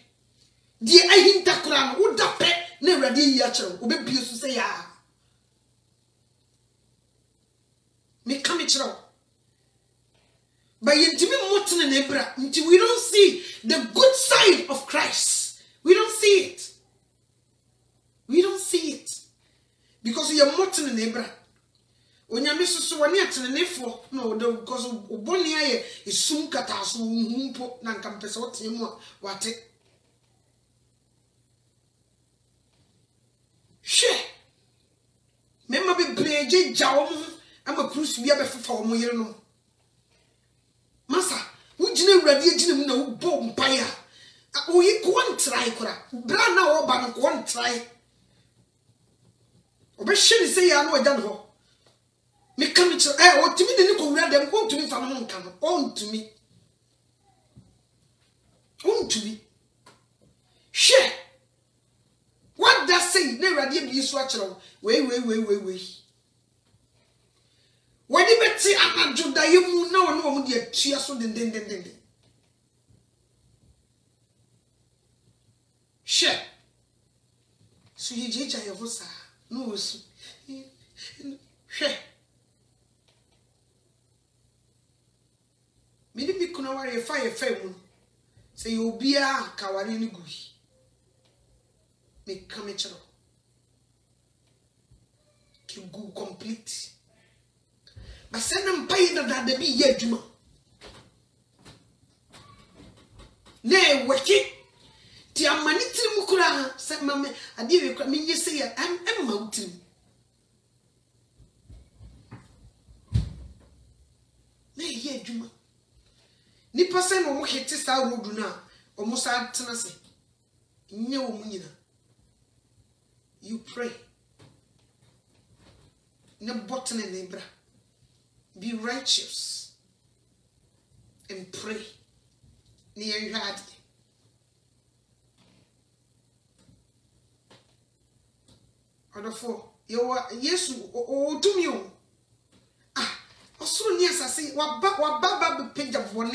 [SPEAKER 1] Dear, I hint that crown. Would that pet never dear yacher? Obi used to say, ah. Me come it wrong. But until we don't see the good side of Christ. We don't see it. We don't see it. Because we are mortal in Ebra. When you miss so one yet in the no, because Bonia is soon catas whom put Nancampes or Timor. What it? Share. Member be play J. Jawm. I'm a cruise we have for me. Massa, would you know ready no bomb fire? Oh, you go try, Cora. Brana or Ban one try. Or she say, I know I done her. Me come to what to me, the nickel read them, home to me from home come. On to me. On to me. Share. What does say? Never did you swatch on. Wait. When you bet see I'm Judah, you know, dear, she has so den. Share. So you judge your voice, no, share. Maybe we can worry a fire family. Say you'll be a Kawarini Gui. Make come at you go complete. But send them pay that they be yet, Juma. Nay, work it. Tia maniti mukura, said Mamma. I did you mean you say I'm mountain. Nay, yet, Juma. Nipa say no hit this out road now, almost at Tennessee. No, you pray. No button in Nebra. Be righteous and pray near your heart. Order for you are yes, or to me. Ah, also, yes, I say, what baba be page of 1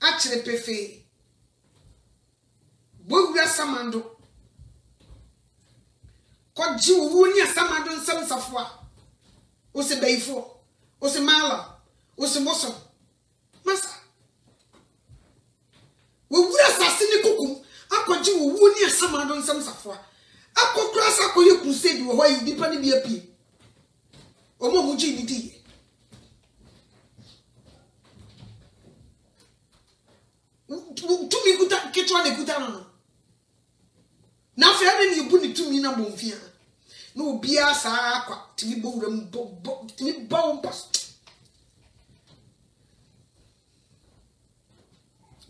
[SPEAKER 1] actually, Pefe. Boga Samando. What you would near Samando and some Safwa. Ose Bayfo, Ose Mala, Ose Mosso. Massa. We would assassinate Kukum. I could you would near Samando and some Safwa. I could cross a could you crusade where you depend be a pea. O Momuji D. To me, good get one a good animal. Now, fair you put it to me, no fear. No beer, sir, to be bombas.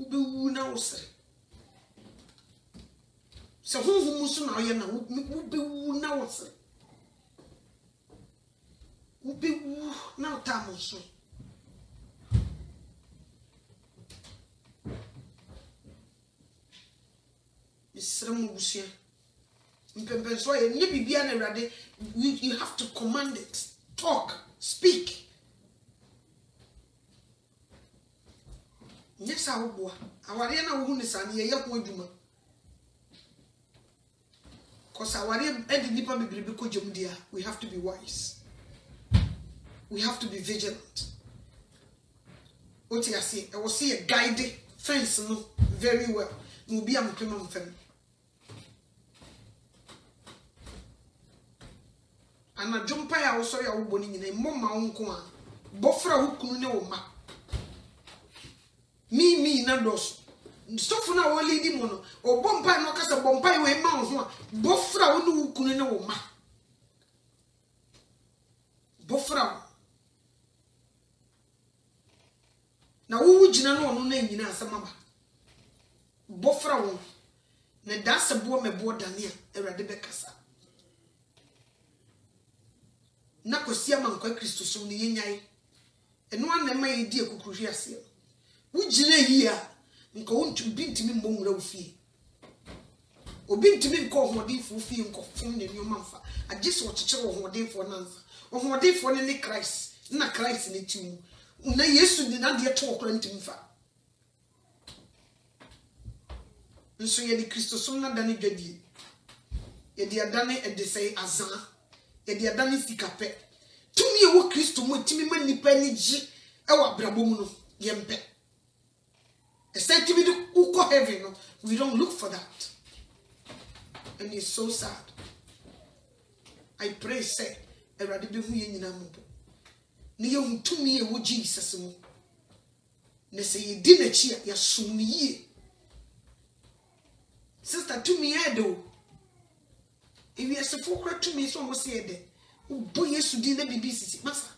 [SPEAKER 1] Do now, sir. So, who must know you know? Be now, sir. Be now, Tamus. It's you have to command it. Talk. Speak. Yes, I will. Our Riana wound is an year point. Because our end nipa be because dear, we have to be wise. We have to be vigilant. What I see, I will see a guided fence very well. No be a mukimam fem. And a jumper I was sorry I will in a moma uncle. Bofra who couldn't know ma. Me, na dos. Stop for now, lady mono, or bompai no cast a bompai way mount. Bofra who couldn't know ma. Bofra. Now, who would you know no name in answer, mamma? Bofra won. Na that's a boy me board Dania, a radibecasa. Nakosia man kwa Christo so ni yenyai. Eno an na mai di akukuhwe ase. Wo gire yi a nka wontu bintimi mbonwura wo fie. Obintimi nko hodinfo fie nko fom ne nyoma mfa. Agese wo kekere wo hodinfo nansa. Wo hodinfo ne Christ. Na Christ ne timu. Na Yesu di na de to okra ntimi mfa. Nso ye di Christo so na dane dwadie. Ye di adane e de sei azan. Ye di adane sikape. Tumi e wo Christo mo timi ma nipa ni ji e wa brabo mu no ye mpe. E say timi do uko heaven no, we don't look for that. And it's so sad. I pray say erade be hu ye nyina mo. Ne ye hu tumi e wo Jesus mo. Ne say ye di na chi ya sum ye. Sister tumi e do. If you are so for to me, so almost say that. Oh, boy, yes, you did the BBC, Massa.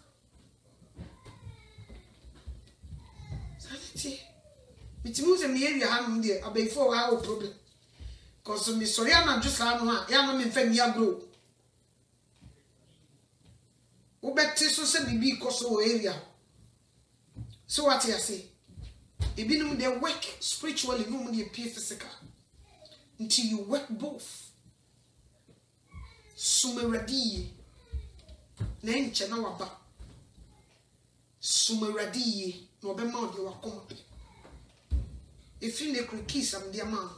[SPEAKER 1] Sanity. It moves in the area, I'm there, a before our problem. Because Miss Soriana just found one, young men fed ya grow. Oh, bet so send me because of area. So what I say? If you know their work spiritually, no money appear physical until you work both. Sumeradi nenche na waba sumeradi no be ma de wakompe if you ne kiss am dia ma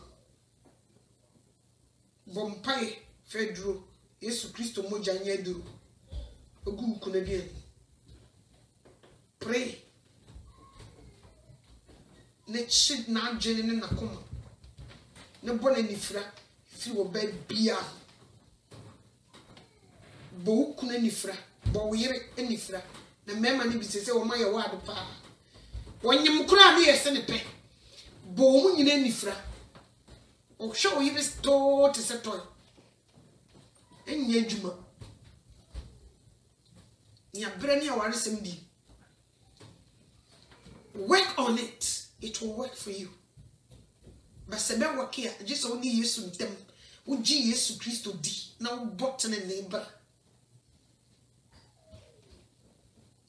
[SPEAKER 1] bompai fedro Yesu Kristo moja nya duro ogu kuna dia pray ne chid na adwene ne nakoma ne bone nifra fi wo ba bia bo kuna nifra bo yire nifra na mema ni bisese o maye wadu pa wonyem kura na yese ne pe bo mu nyine nifra o hwe yire sto te se toy enya adwuma ya brani aware sem di work on it, it will work for you. But sebe work here just only Yesu ntem uji Yesu Kristo di na bottle ne neighbor.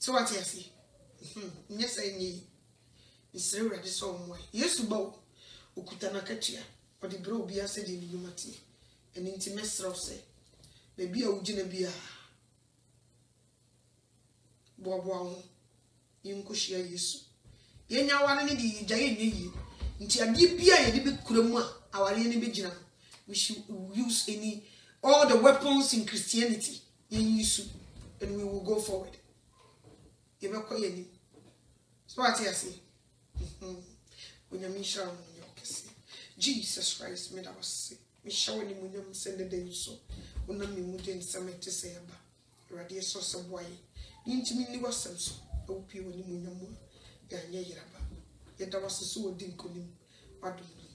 [SPEAKER 1] So what you see? Yes, I need. It's ready so much. Yesu bow ukutana katia or the bro be said in humati and intimacy of say maybe a ujina bia bobo yinkushia Yesu yenya wane ne di jaye nyi nti ade bia ye de be kuramu a aware ne be gina we should use all the weapons in Christianity yen Yesu and we will go forward. So what I say? When you mean Jesus Christ made us say, me show any when you send the day so. When I'm in Mudin Summit to say about Radia Sosa Boy. Intimate was some so. I hope you when you mean your more. Yet I was a sword didn't call him. What do you